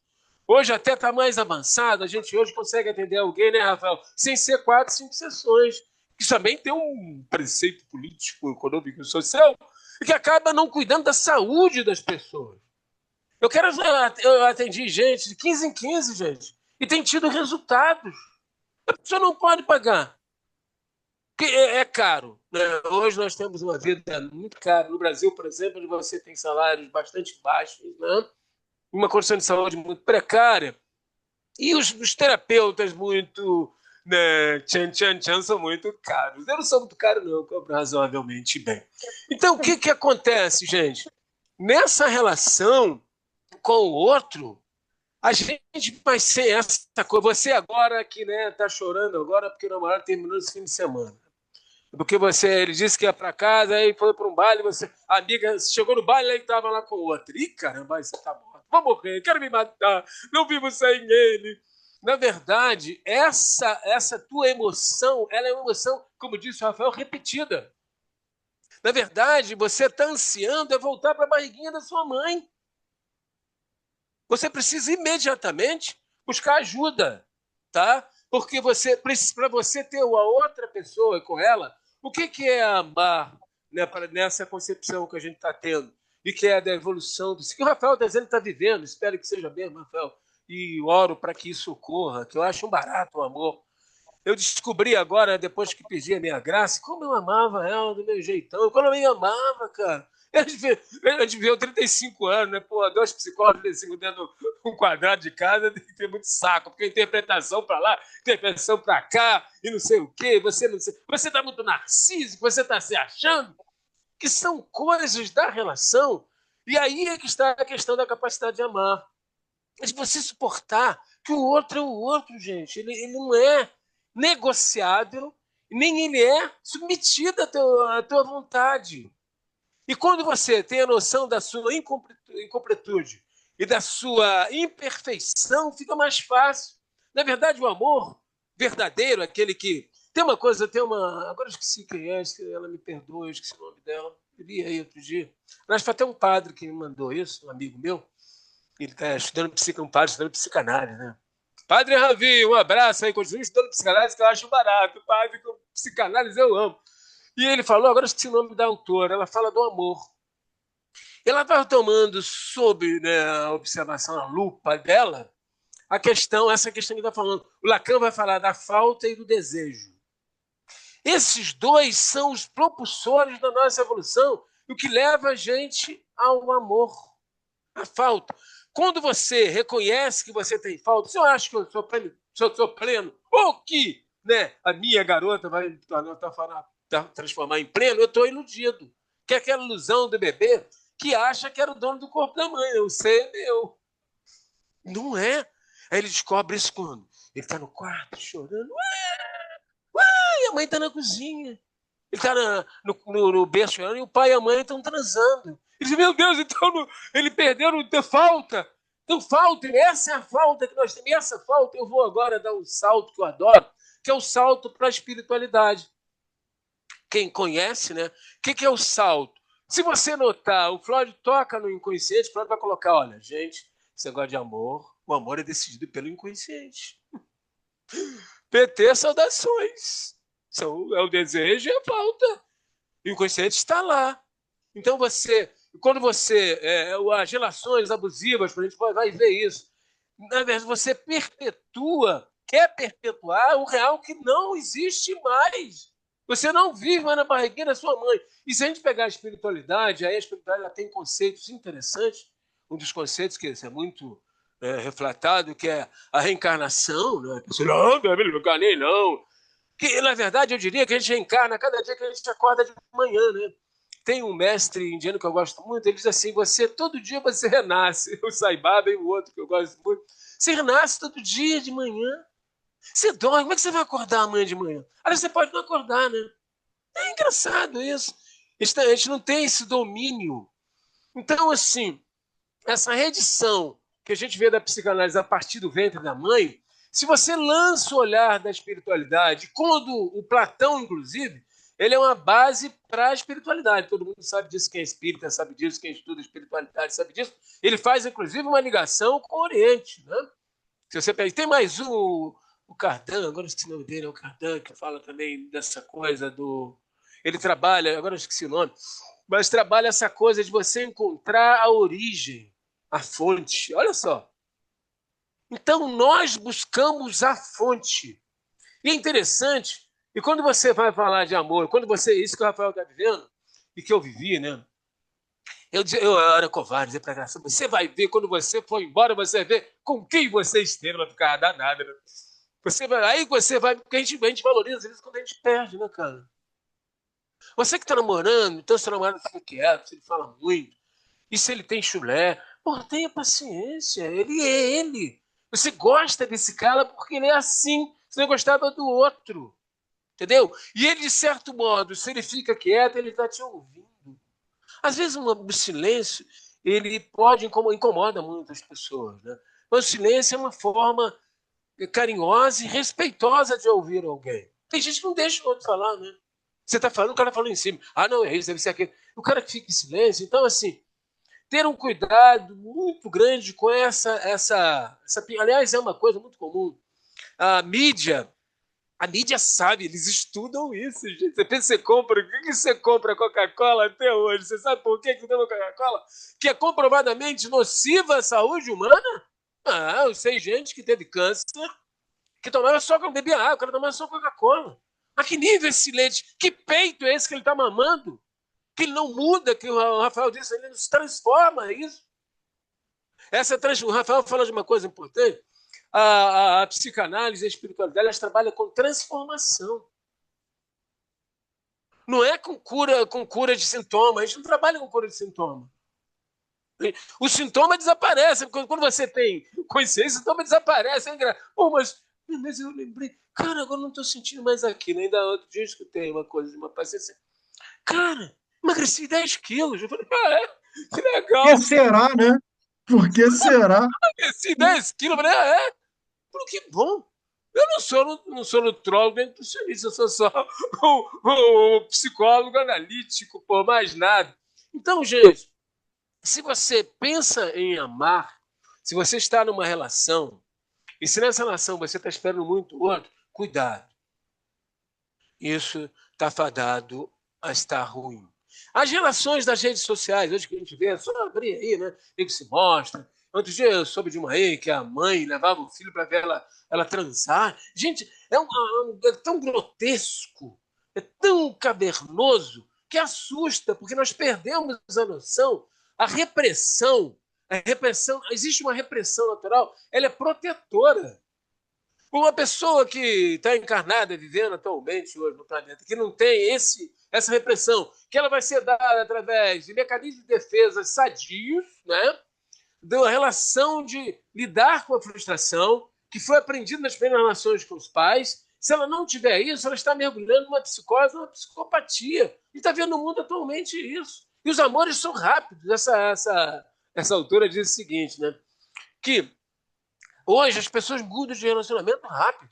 Hoje até está mais avançado, a gente hoje consegue atender alguém, né, Rafael? Sem ser 4, 5 sessões. Isso também tem um preceito político, econômico e social que acaba não cuidando da saúde das pessoas. Eu atendi gente de 15 em 15, gente, e tem tido resultados. A pessoa não pode pagar. Porque é caro. Né? Hoje nós temos uma vida muito cara. No Brasil, por exemplo, você tem salários bastante baixos, né? Uma condição de saúde muito precária. E os terapeutas muito, né, tchan, são muito caros. Eu não sou muito caro, não, eu cobro razoavelmente bem. Então, o que acontece, gente? Nessa relação com o outro, a gente vai ser essa coisa. Você agora que tá chorando agora porque o namorado terminou esse fim de semana. Porque ele disse que ia para casa, aí foi para um baile, a amiga chegou no baile e estava lá com o outro. Ih, caramba, você tá morto. Vou morrer, quero me matar, não vivo sem ele. Na verdade, essa tua emoção, ela é uma emoção, como disse o Rafael, repetida. Na verdade, você está ansiando é voltar para a barriguinha da sua mãe. Você precisa imediatamente buscar ajuda, tá? Porque para você ter a outra pessoa com ela, o que é amar, né, nessa concepção que a gente está tendo? e que é da evolução do que o Rafael está dizendo que está vivendo. Espero que seja mesmo, Rafael, e oro para que isso ocorra, que eu acho um barato o amor. Eu descobri agora, depois que pedi a minha graça, como eu amava ela do meu jeitão. Quando eu me amava, cara. A gente viveu 35 anos, né? Pô, 2 psicólogos, 35 dentro de um quadrado de casa, tem que ter muito saco, porque interpretação para lá, interpretação para cá, e não sei o quê. Você não sei. Você está muito narcísico, você está se achando, que são coisas da relação. E aí é que está a questão da capacidade de amar. Mas você suportar que o outro é o outro, gente. Ele não é negociável, nem ele é submetido à tua vontade. E quando você tem a noção da sua incompletude e da sua imperfeição, fica mais fácil. Na verdade, o amor verdadeiro, aquele que... Tem uma coisa, agora eu esqueci quem é, ela me perdoa, eu esqueci o nome dela. Eu li aí outro dia. Mas foi até um padre que me mandou isso, um amigo meu. Ele está estudando psicanálise, né? Padre Ravi, um abraço aí, continue estudando psicanálise, que eu acho barato. Padre, com psicanálise eu amo. E ele falou, agora esqueci o nome da autora, ela fala do amor. Ela vai tomando sob, né, a observação, a lupa dela, essa questão que está falando. O Lacan vai falar da falta e do desejo. Esses dois são os propulsores da nossa evolução, o que leva a gente ao amor, à falta. Quando você reconhece que você tem falta, se eu acho que eu sou pleno, ou que, né, a minha garota vai transformar em pleno, eu estou iludido. Que é aquela ilusão do bebê que acha que era o dono do corpo da mãe. O ser é meu. Não é. Aí ele descobre isso quando? Ele está no quarto chorando. E a mãe está na cozinha. Ele está no berço chorando e o pai e a mãe estão transando. Ele diz, meu Deus, então ele perdeu, não tem falta. Então falta, essa é a falta que nós temos. E essa falta eu vou agora dar um salto que eu adoro, que é o salto para a espiritualidade. Quem conhece, né? O que é o salto? Se você notar, o Freud toca no inconsciente, o Freud vai colocar, olha, gente, esse negócio de amor, o amor é decidido pelo inconsciente. PT, saudações. É o desejo e a falta. E o inconsciente está lá. Então quando você, as relações abusivas, a gente vai ver isso, na verdade você quer perpetuar o real que não existe mais. Você não vive mais na barriguinha da sua mãe. E se a gente pegar a espiritualidade, aí a espiritualidade tem conceitos interessantes. Um dos conceitos que é muito reflatado, que é a reencarnação. Né? Não, não reencarnei, não. Que, na verdade, eu diria que a gente reencarna a cada dia que a gente acorda de manhã, né? Tem um mestre indiano que eu gosto muito, ele diz assim, todo dia você renasce. O Sai Baba e o outro que eu gosto muito. Você renasce todo dia de manhã. Você dorme, como é que você vai acordar amanhã de manhã? Aliás, você pode não acordar, né? É engraçado isso. A gente não tem esse domínio. Então, assim, essa redição que a gente vê da psicanálise a partir do ventre da mãe, se você lança o olhar da espiritualidade, quando o Platão, inclusive, ele é uma base para a espiritualidade. Todo mundo sabe disso, quem é espírita sabe disso, quem estuda espiritualidade sabe disso. Ele faz, inclusive, uma ligação com o Oriente. Né? Se você tem mais o Cardan, agora eu esqueci o nome dele, é o Cardan, que fala também dessa coisa do... Ele trabalha, agora eu esqueci o nome, mas trabalha essa coisa de você encontrar a origem, a fonte. Olha só. Então, nós buscamos a fonte. E é interessante, e quando você vai falar de amor, isso que o Rafael está vivendo, e que eu vivi, né? Eu era covarde, dizer para graça, você vai ver, quando você for embora, você vai ver com quem você esteve, não vai ficar danada, né? Aí você vai, porque a gente valoriza isso quando a gente perde, né, cara? Você que está namorando, então seu namorado fica quieto, se ele fala muito, e se ele tem chulé, pô, tenha paciência, ele é ele. Você gosta desse cara porque ele é assim, você não gostava do outro, entendeu? E ele, de certo modo, se ele fica quieto, ele está te ouvindo. Às vezes o silêncio, ele incomoda muito as pessoas, né? Mas o silêncio é uma forma carinhosa e respeitosa de ouvir alguém. Tem gente que não deixa o outro falar, né? Você está falando, o cara falou em cima. Ah, não, é isso, deve ser aquilo. O cara que fica em silêncio. Então, assim, ter um cuidado muito grande com essa... Aliás, é uma coisa muito comum. A mídia, A mídia sabe, eles estudam isso, gente. Você pensa, você compra, o que você compra Coca-Cola até hoje? Você sabe por que você toma Coca-Cola? Que é comprovadamente nociva à saúde humana? Ah, eu sei gente que teve câncer, que tomava só, bebia água, o cara tomava só Coca-Cola. A que nível esse leite? Que peito é esse que ele está mamando? Que ele não muda, que o Rafael disse, ele nos transforma, isso. O Rafael fala de uma coisa importante. A psicanálise e a espiritualidade, elas trabalham com transformação. Não é com cura de sintoma. A gente não trabalha com cura de sintoma. O sintoma desaparece. Quando você tem consciência, o sintoma desaparece. Pô, mas eu lembrei. Cara, agora não estou sentindo mais aquilo. Ainda outro dia eu escutei uma coisa de uma paciente. Cara, emagreci 10 quilos. Eu falei, que legal. Por que será, né? Por que será? Emagreci 10 quilos. Eu falei, Falei, que bom. Eu não sou nutrólogo nem nutricionista, eu sou só o psicólogo analítico, por mais nada. Então, gente, se você pensa em amar, se você está numa relação, e se nessa relação você está esperando muito o outro, cuidado. Isso está fadado a estar ruim. As relações das redes sociais, hoje que a gente vê, é só abrir aí, né? O que se mostra. Outro dia eu soube de uma aí que a mãe levava o filho para ver ela transar. Gente, é tão grotesco, é tão cavernoso, que assusta, porque nós perdemos a noção. A repressão, existe uma repressão natural, ela é protetora. Uma pessoa que está encarnada, vivendo atualmente hoje no planeta, que não tem essa repressão, que ela vai ser dada através de mecanismos de defesa sadios, né? Da relação de lidar com a frustração, que foi aprendido nas primeiras relações com os pais. Se ela não tiver isso, ela está mergulhando numa psicose, numa psicopatia. E está vendo no mundo atualmente isso. E os amores são rápidos. Essa autora diz o seguinte, né? Que hoje as pessoas mudam de relacionamento rápido.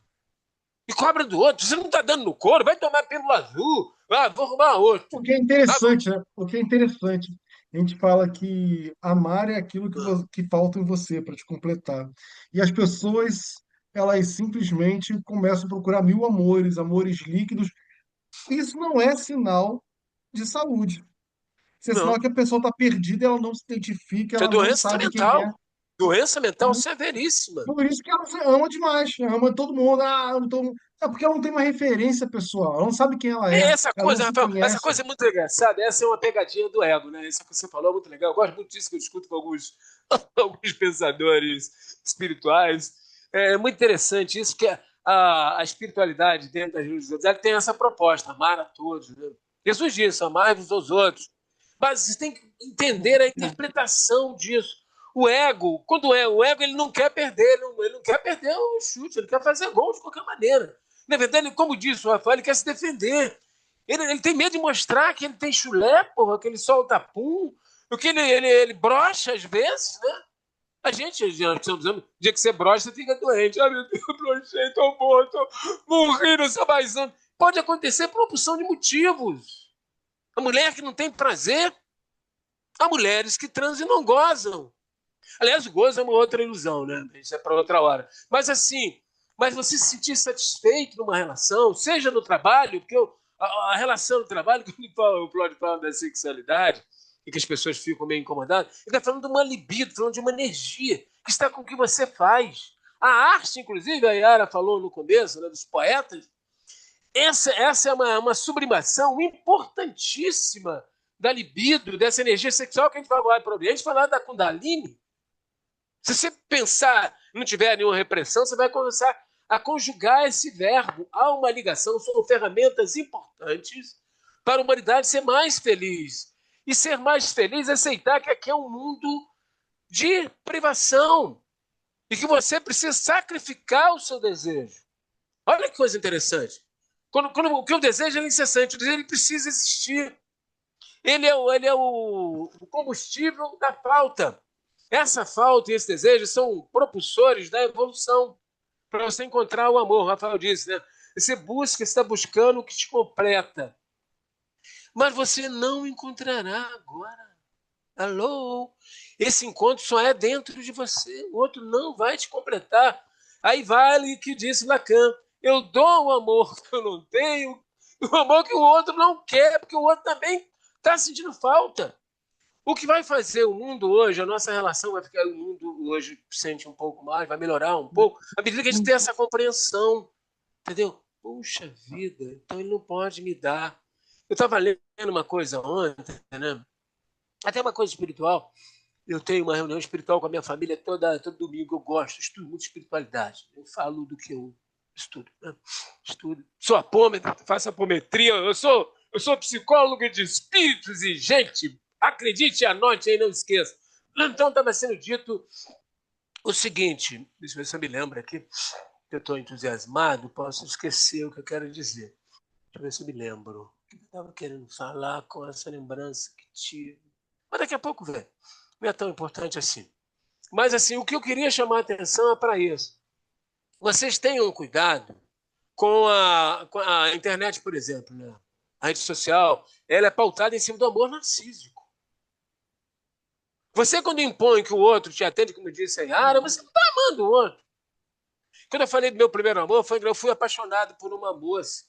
E cobra do outro. Você não está dando no couro, vai tomar pílula azul. Vou arrumar outro. O que é interessante, né? O que é interessante. A gente fala que amar é aquilo que falta em você para te completar. E as pessoas, elas simplesmente começam a procurar mil amores, amores líquidos. Isso não é sinal de saúde. Isso é sinal Não. que a pessoa está perdida, ela não se identifica, Isso é ela não doença sabe quem é. mental. Doença mental severíssima. Por isso que ela se ama demais, ama todo mundo, ama todo mundo. É porque ela não tem uma referência pessoal, ela não sabe quem Essa ela não coisa, se Rafael, essa conhece. coisa é muito engraçada. Essa é uma pegadinha do ego, né? Isso que você falou é muito legal. Eu gosto muito disso que eu discuto com alguns, alguns pensadores espirituais. É muito interessante isso, que a espiritualidade dentro das religiões ela tem essa proposta, amar a todos. Né? Jesus disse, amai-vos aos outros. Mas você tem que entender a interpretação disso. O ego, o ego ele não quer perder, ele não quer perder o chute, ele quer fazer gol de qualquer maneira. Na verdade, como disse o Rafael, ele quer se defender. Ele tem medo de mostrar que ele tem chulé, porra, que ele solta pum, que ele brocha às vezes, né? A gente já estamos dizendo, o dia que você brocha, você fica doente. Ah, meu Deus, eu brochei, tô bom, tô morrendo, sabaizando. Pode acontecer por uma opção de motivos. A mulher que não tem prazer, há mulheres que transam e não gozam. Aliás, o gozo é uma outra ilusão, né? Isso é para outra hora. Mas assim, você se sentir satisfeito numa relação, seja no trabalho, porque a relação no trabalho, quando o Claudio fala da sexualidade, e que as pessoas ficam meio incomodadas, ele está falando de uma libido, falando de uma energia que está com o que você faz. A arte, inclusive, a Yara falou no começo, né, dos poetas, essa é uma sublimação importantíssima da libido, dessa energia sexual que a gente vai falar para o ambiente, falar da Kundalini. Se você pensar, não tiver nenhuma repressão, você vai começar a conjugar esse verbo. Há uma ligação, são ferramentas importantes para a humanidade ser mais feliz. E ser mais feliz é aceitar que aqui é um mundo de privação e que você precisa sacrificar o seu desejo. Olha que coisa interessante. O que o desejo é incessante, o desejo ele precisa existir. Ele é o combustível da falta. Essa falta e esse desejo são propulsores da evolução. Para você encontrar o amor, o Rafael disse, né? Você está buscando o que te completa. Mas você não encontrará agora. Alô? Esse encontro só é dentro de você. O outro não vai te completar. Aí vale o que disse Lacan. Eu dou o amor que eu não tenho, o amor que o outro não quer, porque o outro também está sentindo falta. O que vai fazer o mundo hoje, a nossa relação vai ficar, o mundo hoje sente um pouco mais, vai melhorar um pouco, à medida que a gente tem essa compreensão, entendeu? Puxa vida, então ele não pode me dar. Eu estava lendo uma coisa ontem, né? Até uma coisa espiritual. Eu tenho uma reunião espiritual com a minha família todo domingo. Eu gosto, estudo muito espiritualidade. Eu falo do que eu estudo. Né? Estudo. Sou apômetra, faço apometria. Eu sou psicólogo de espíritos e, gente, acredite, anote aí, não esqueça. Então, estava sendo dito o seguinte, deixa eu ver se eu me lembro aqui, eu estou entusiasmado, posso esquecer o que eu quero dizer. Deixa eu ver se eu me lembro. O que eu estava querendo falar com essa lembrança que tive. Mas daqui a pouco, velho. Não é tão importante assim. Mas, assim, o que eu queria chamar a atenção é para isso. Vocês tenham cuidado com a internet, por exemplo, né? A rede social, ela é pautada em cima do amor narcísico. Você, quando impõe que o outro te atende, como disse a Yara, você não está amando o outro. Quando eu falei do meu primeiro amor, eu fui apaixonado por uma moça.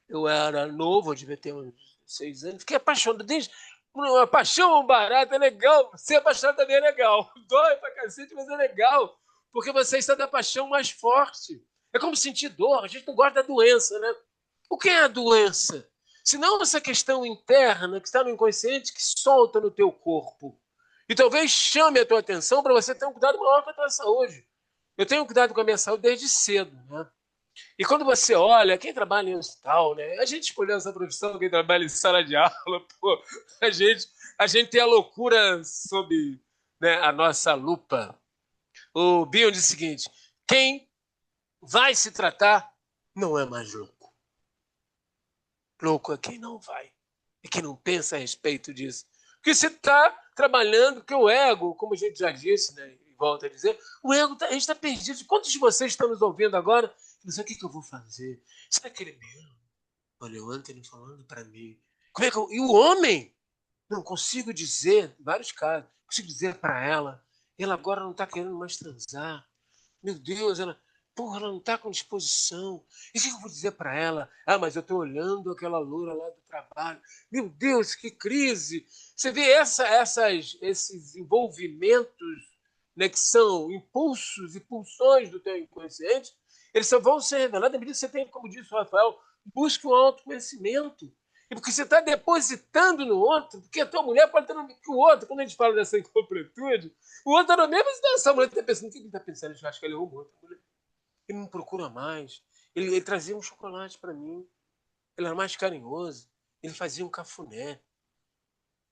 Eu era novo, eu devia ter uns 6 anos. Fiquei apaixonado desde... Uma paixão barata é legal. Ser apaixonado também é legal. Dói pra cacete, mas é legal. Porque você está da paixão mais forte. É como sentir dor. A gente não gosta da doença, né? O que é a doença? Se não essa questão interna que está no inconsciente que solta no teu corpo. E talvez chame a tua atenção para você ter um cuidado maior com a tua saúde. Eu tenho cuidado com a minha saúde desde cedo, né? E quando você olha, quem trabalha em hospital, né? A gente escolheu essa profissão, quem trabalha em sala de aula, pô, a gente tem a loucura sob, né, a nossa lupa. O Bion diz o seguinte: quem vai se tratar não é mais louco. Louco é quem não vai. E quem não pensa a respeito disso. Porque você está trabalhando, porque o ego, como a gente já disse, né, e volta a dizer, o ego, a gente está perdido. Quantos de vocês estão nos ouvindo agora? Não sei o que eu vou fazer. Será que ele é mesmo? Olha, o Anthony falando para mim. Como é que eu... E o homem? Não consigo dizer, em vários casos, consigo dizer para ela, ela agora não está querendo mais transar. Meu Deus, porra, ela não está com disposição. E o que eu vou dizer para ela? Ah, mas eu estou olhando aquela loura lá do trabalho. Meu Deus, que crise! Você vê esses envolvimentos, né, que são impulsos e pulsões do teu inconsciente, eles só vão ser revelados à medida que você tem, como disse o Rafael, busca o autoconhecimento. E porque você está depositando no outro, porque a tua mulher pode estar no que o outro, quando a gente fala dessa incompletude, o outro está na mesma situação. A mulher está pensando, o que ele está pensando? Eu acho que ele é outra mulher. Ele não procura mais. Ele trazia um chocolate para mim. Ele era mais carinhoso. Ele fazia um cafuné.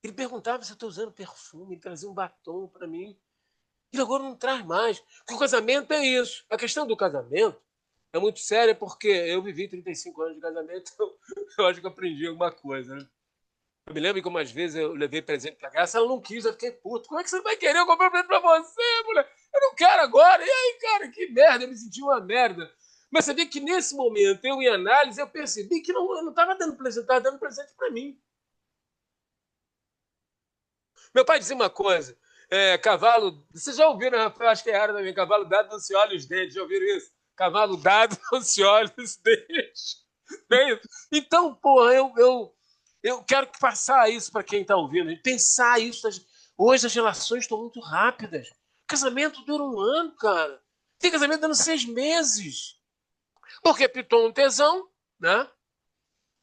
Ele perguntava se eu estou usando perfume. Ele trazia um batom para mim. Ele agora não traz mais. Porque o casamento é isso. A questão do casamento é muito séria porque eu vivi 35 anos de casamento, então eu acho que eu aprendi alguma coisa, né? Eu me lembro que umas vezes eu levei presente pra casa, ela não quis, eu fiquei puto. Como é que você vai querer eu comprar presente pra você, mulher? Eu não quero agora. E aí, cara, que merda, eu me senti uma merda. Mas você vê que nesse momento, eu em análise, eu percebi que eu não estava dando presente, estava dando presente pra mim. Meu pai dizia uma coisa, cavalo... Vocês já ouviram, Rafael? Acho que é raro também. Cavalo dado não se olha os dentes. Já ouviram isso? Cavalo dado não se olha os dentes. Então, porra, eu quero passar isso para quem está ouvindo, pensar isso. Hoje as relações estão muito rápidas. Casamento dura 1 ano, cara. Tem casamento dando 6 meses. Porque pitou um tesão, né?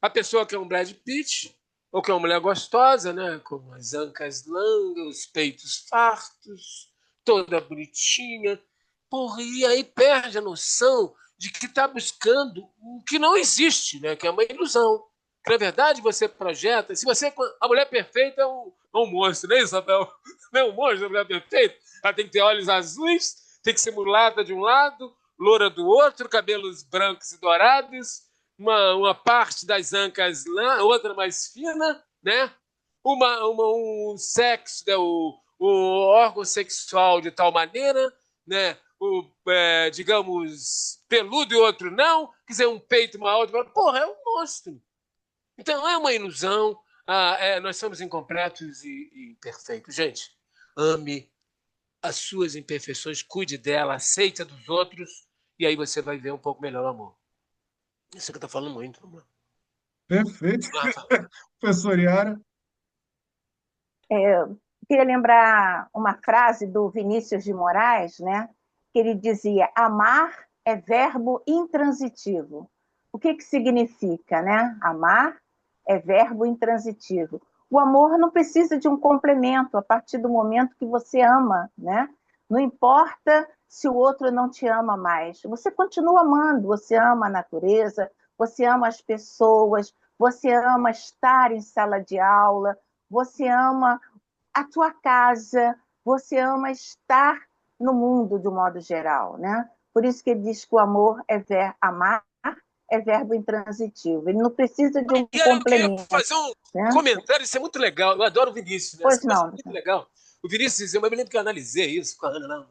A pessoa quer um Brad Pitt, ou quer uma mulher gostosa, né? Com as ancas longas, os peitos fartos, toda bonitinha. Porra, e aí perde a noção de que está buscando o que não existe, né? Que é uma ilusão. Que, na verdade, você projeta. Se você. A mulher perfeita é um monstro, não é isso, Rafael? Não é um monstro, a mulher perfeita. Ela tem que ter olhos azuis, tem que ser mulata de um lado, loura do outro, cabelos brancos e dourados, uma parte das ancas lá, outra mais fina, né? Um sexo, né? O órgão sexual de tal maneira, né? Digamos, peludo e outro não, quer dizer, um peito maior, porra, é um monstro. Então, é uma ilusão, nós somos incompletos e imperfeitos. Gente, ame as suas imperfeições, cuide dela, aceite a dos outros, e aí você vai ver um pouco melhor o amor. Isso que eu tô falando muito. Vamos lá. Perfeito, Rafa. professor Yara. Queria lembrar uma frase do Vinícius de Moraes, né? Que ele dizia: amar é verbo intransitivo. O que que significa, né? Amar é verbo intransitivo. O amor não precisa de um complemento a partir do momento que você ama, né? Não importa se o outro não te ama mais. Você continua amando, você ama a natureza, você ama as pessoas, você ama estar em sala de aula, você ama a tua casa, você ama estar no mundo de um modo geral, né? Por isso que ele diz que o amor amar é verbo intransitivo. Ele não precisa de um E aí eu queria complemento, fazer um né? comentário, isso é muito legal. Eu adoro o Vinícius, né? Essa Pois coisa é não. muito legal. O Vinícius dizia, mas eu me lembro que eu analisei isso com a Ana, não.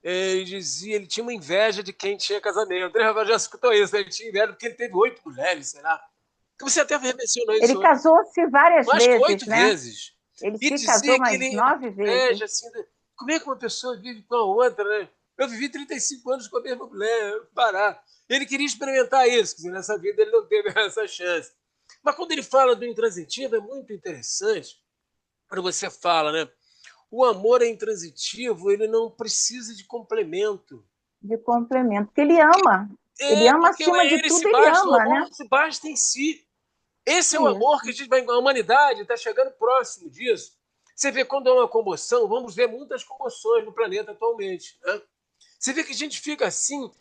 Ele dizia, ele tinha uma inveja de quem tinha casamento. O André Rafael já escutou isso, né? Ele tinha inveja porque ele teve 8 mulheres, sei lá. Que você até mencionou Ele isso, casou-se várias mais que vezes, 8 né? vezes. Ele E se casou dizia que mais ele 9 vezes. inveja, assim, como é que uma pessoa vive com a outra, né? Eu vivi 35 anos com a mesma mulher, parar. Ele queria experimentar isso, quer dizer, nessa vida ele não teve essa chance. Mas quando ele fala do intransitivo, é muito interessante. Quando você fala, né? O amor é intransitivo, ele não precisa de complemento. De complemento. Porque ele ama. Ele É, ama porque acima de ele tudo, se ele basta, o ama, né? amor se basta em si. Esse é o amor que a Isso. gente vai. A humanidade está chegando próximo disso. Você vê quando há uma comoção, vamos ver muitas comoções no planeta atualmente. Né? Você vê que a gente fica assim,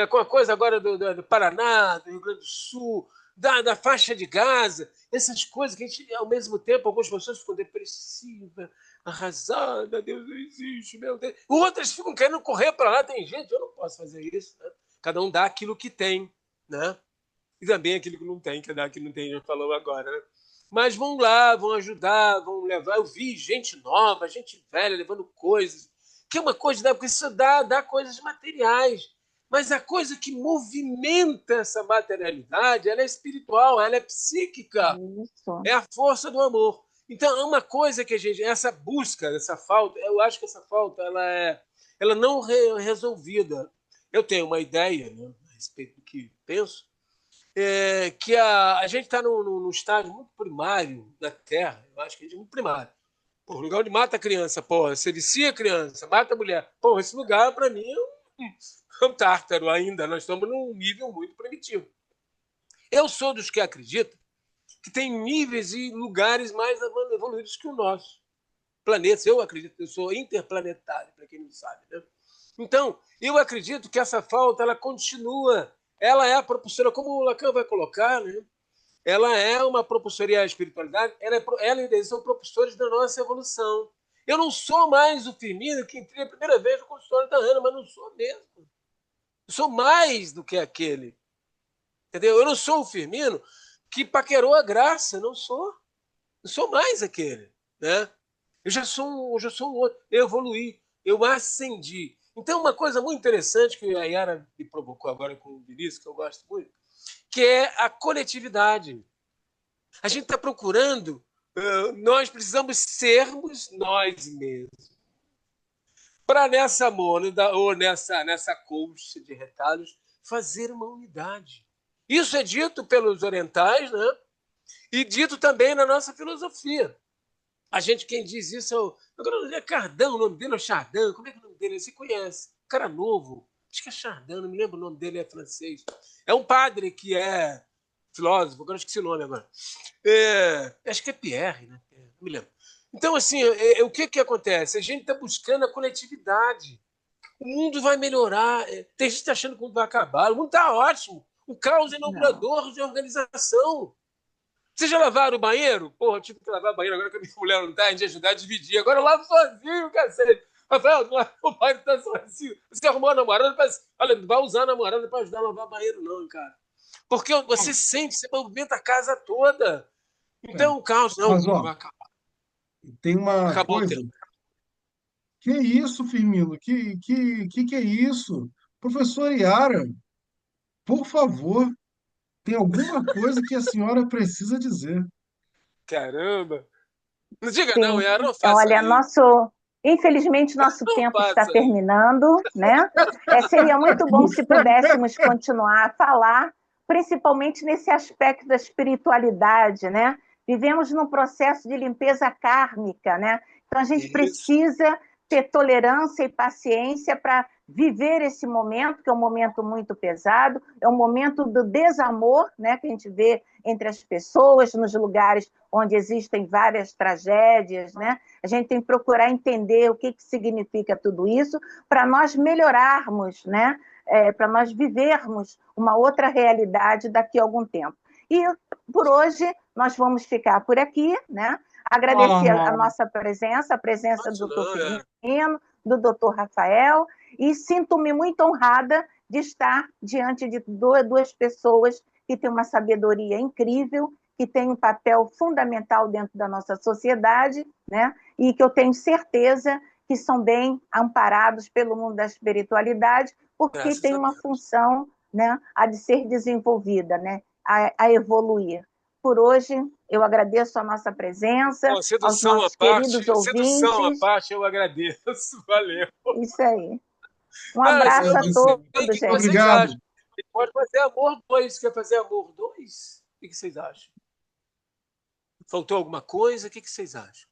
com a coisa agora do Paraná, do Rio Grande do Sul, da faixa de Gaza, essas coisas que a gente, ao mesmo tempo, algumas pessoas ficam depressivas, arrasadas, Deus não existe, meu Deus. Outras ficam querendo correr para lá, tem gente, eu não posso fazer isso. Né? Cada um dá aquilo que tem, né? E também aquilo que não tem, que é dar que não tem, já falou agora, né? Mas vão lá, vão ajudar, vão levar. Eu vi gente nova, gente velha levando coisas, que é uma coisa, né? Porque isso dá coisas materiais. Mas a coisa que movimenta essa materialidade, ela é espiritual, ela é psíquica, Isso. é a força do amor. Então, é uma coisa que a gente, essa busca, essa falta, eu acho que essa falta, ela não resolvida. Eu tenho uma ideia, né, a respeito do que penso, que a gente está num estágio muito primário da Terra, eu acho que a gente é muito primário. Pô, lugar onde mata a criança, porra, você vicia a criança, mata a mulher. Pô, esse lugar, para mim, é um tártaro ainda, nós estamos num nível muito primitivo. Eu sou dos que acreditam que tem níveis e lugares mais evoluídos que o nosso. Planetas, eu acredito, eu sou interplanetário, para quem não sabe. Né? Então, eu acredito que essa falta, ela continua, ela é a propulsora, como o Lacan vai colocar, né? Ela é uma propulsora e a espiritualidade, ela e eles são propulsores da nossa evolução. Eu não sou mais o Firmino que entrei a primeira vez no consultório da Ana, mas não sou mesmo. Eu sou mais do que aquele. Entendeu? Eu não sou o Firmino que paquerou a graça, não sou. Eu sou mais aquele. Né? Eu já sou um outro. Eu evoluí, eu ascendi. Então, uma coisa muito interessante que a Yara me provocou agora com o Vinícius, que eu gosto muito, que é a coletividade. A gente está procurando, nós precisamos sermos nós mesmos. Para nessa mônada ou nessa colcha de retalhos, fazer uma unidade. Isso é dito pelos orientais, né? E dito também na nossa filosofia. A gente, quem diz isso é Cardão, o nome dele é Chardin. Como é que é o nome dele? Você conhece? Cara novo. Acho que é Chardin, não me lembro o nome dele, é francês. É um padre que é filósofo, agora esqueci o nome agora. Acho que é Pierre, né? Não me lembro. Então, assim, o que acontece? A gente está buscando a coletividade. O mundo vai melhorar. Tem gente achando que o mundo vai acabar. O mundo está ótimo. O caos é Não. inaugurador de organização. Vocês já lavaram o banheiro? Porra, eu tive que lavar o banheiro agora que a minha mulher não tá, a gente ajudar a dividir. Agora eu lavo sozinho, cacete. Rafael, o banheiro tá sozinho. Você arrumou a namorada pra... Olha, não vai usar a namorada para ajudar a lavar o banheiro, não, cara. Porque você sente, você movimenta a casa toda. É. Então, o caos, não, o Mas, mundo ó, vai acabar. tem uma Acabou o coisa. tempo. Que isso, Firmino? Que é isso? Professor Yara, por favor, tem alguma coisa que a senhora precisa dizer. Caramba. Não diga não, Sim. Yara, não faça Olha, isso. infelizmente, nosso Não tempo está faça isso. terminando, né? Seria muito bom se pudéssemos continuar a falar, principalmente nesse aspecto da espiritualidade, né? Vivemos num processo de limpeza kármica, né? Então a gente Isso. precisa ter tolerância e paciência para viver esse momento, que é um momento muito pesado, é um momento do desamor, né, que a gente vê entre as pessoas, nos lugares onde existem várias tragédias, né? A gente tem que procurar entender o que significa tudo isso para nós melhorarmos, né? Para nós vivermos uma outra realidade daqui a algum tempo. E por hoje nós vamos ficar por aqui, né? Agradecer a nossa presença, a presença do doutor Firmino, do doutor Rafael, e sinto-me muito honrada de estar diante de duas pessoas que têm uma sabedoria incrível, que têm um papel fundamental dentro da nossa sociedade, né? E que eu tenho certeza que são bem amparados pelo mundo da espiritualidade, porque tem uma função, né, a de ser desenvolvida, né, a evoluir. Por hoje, eu agradeço a nossa presença, aos nossos queridos ouvintes. Sedução à parte, eu agradeço. Valeu. Isso aí. Um abraço a todos, gente. Obrigado. Pode fazer Amor 2. Quer fazer Amor 2? O que vocês acham? Faltou alguma coisa? O que vocês acham?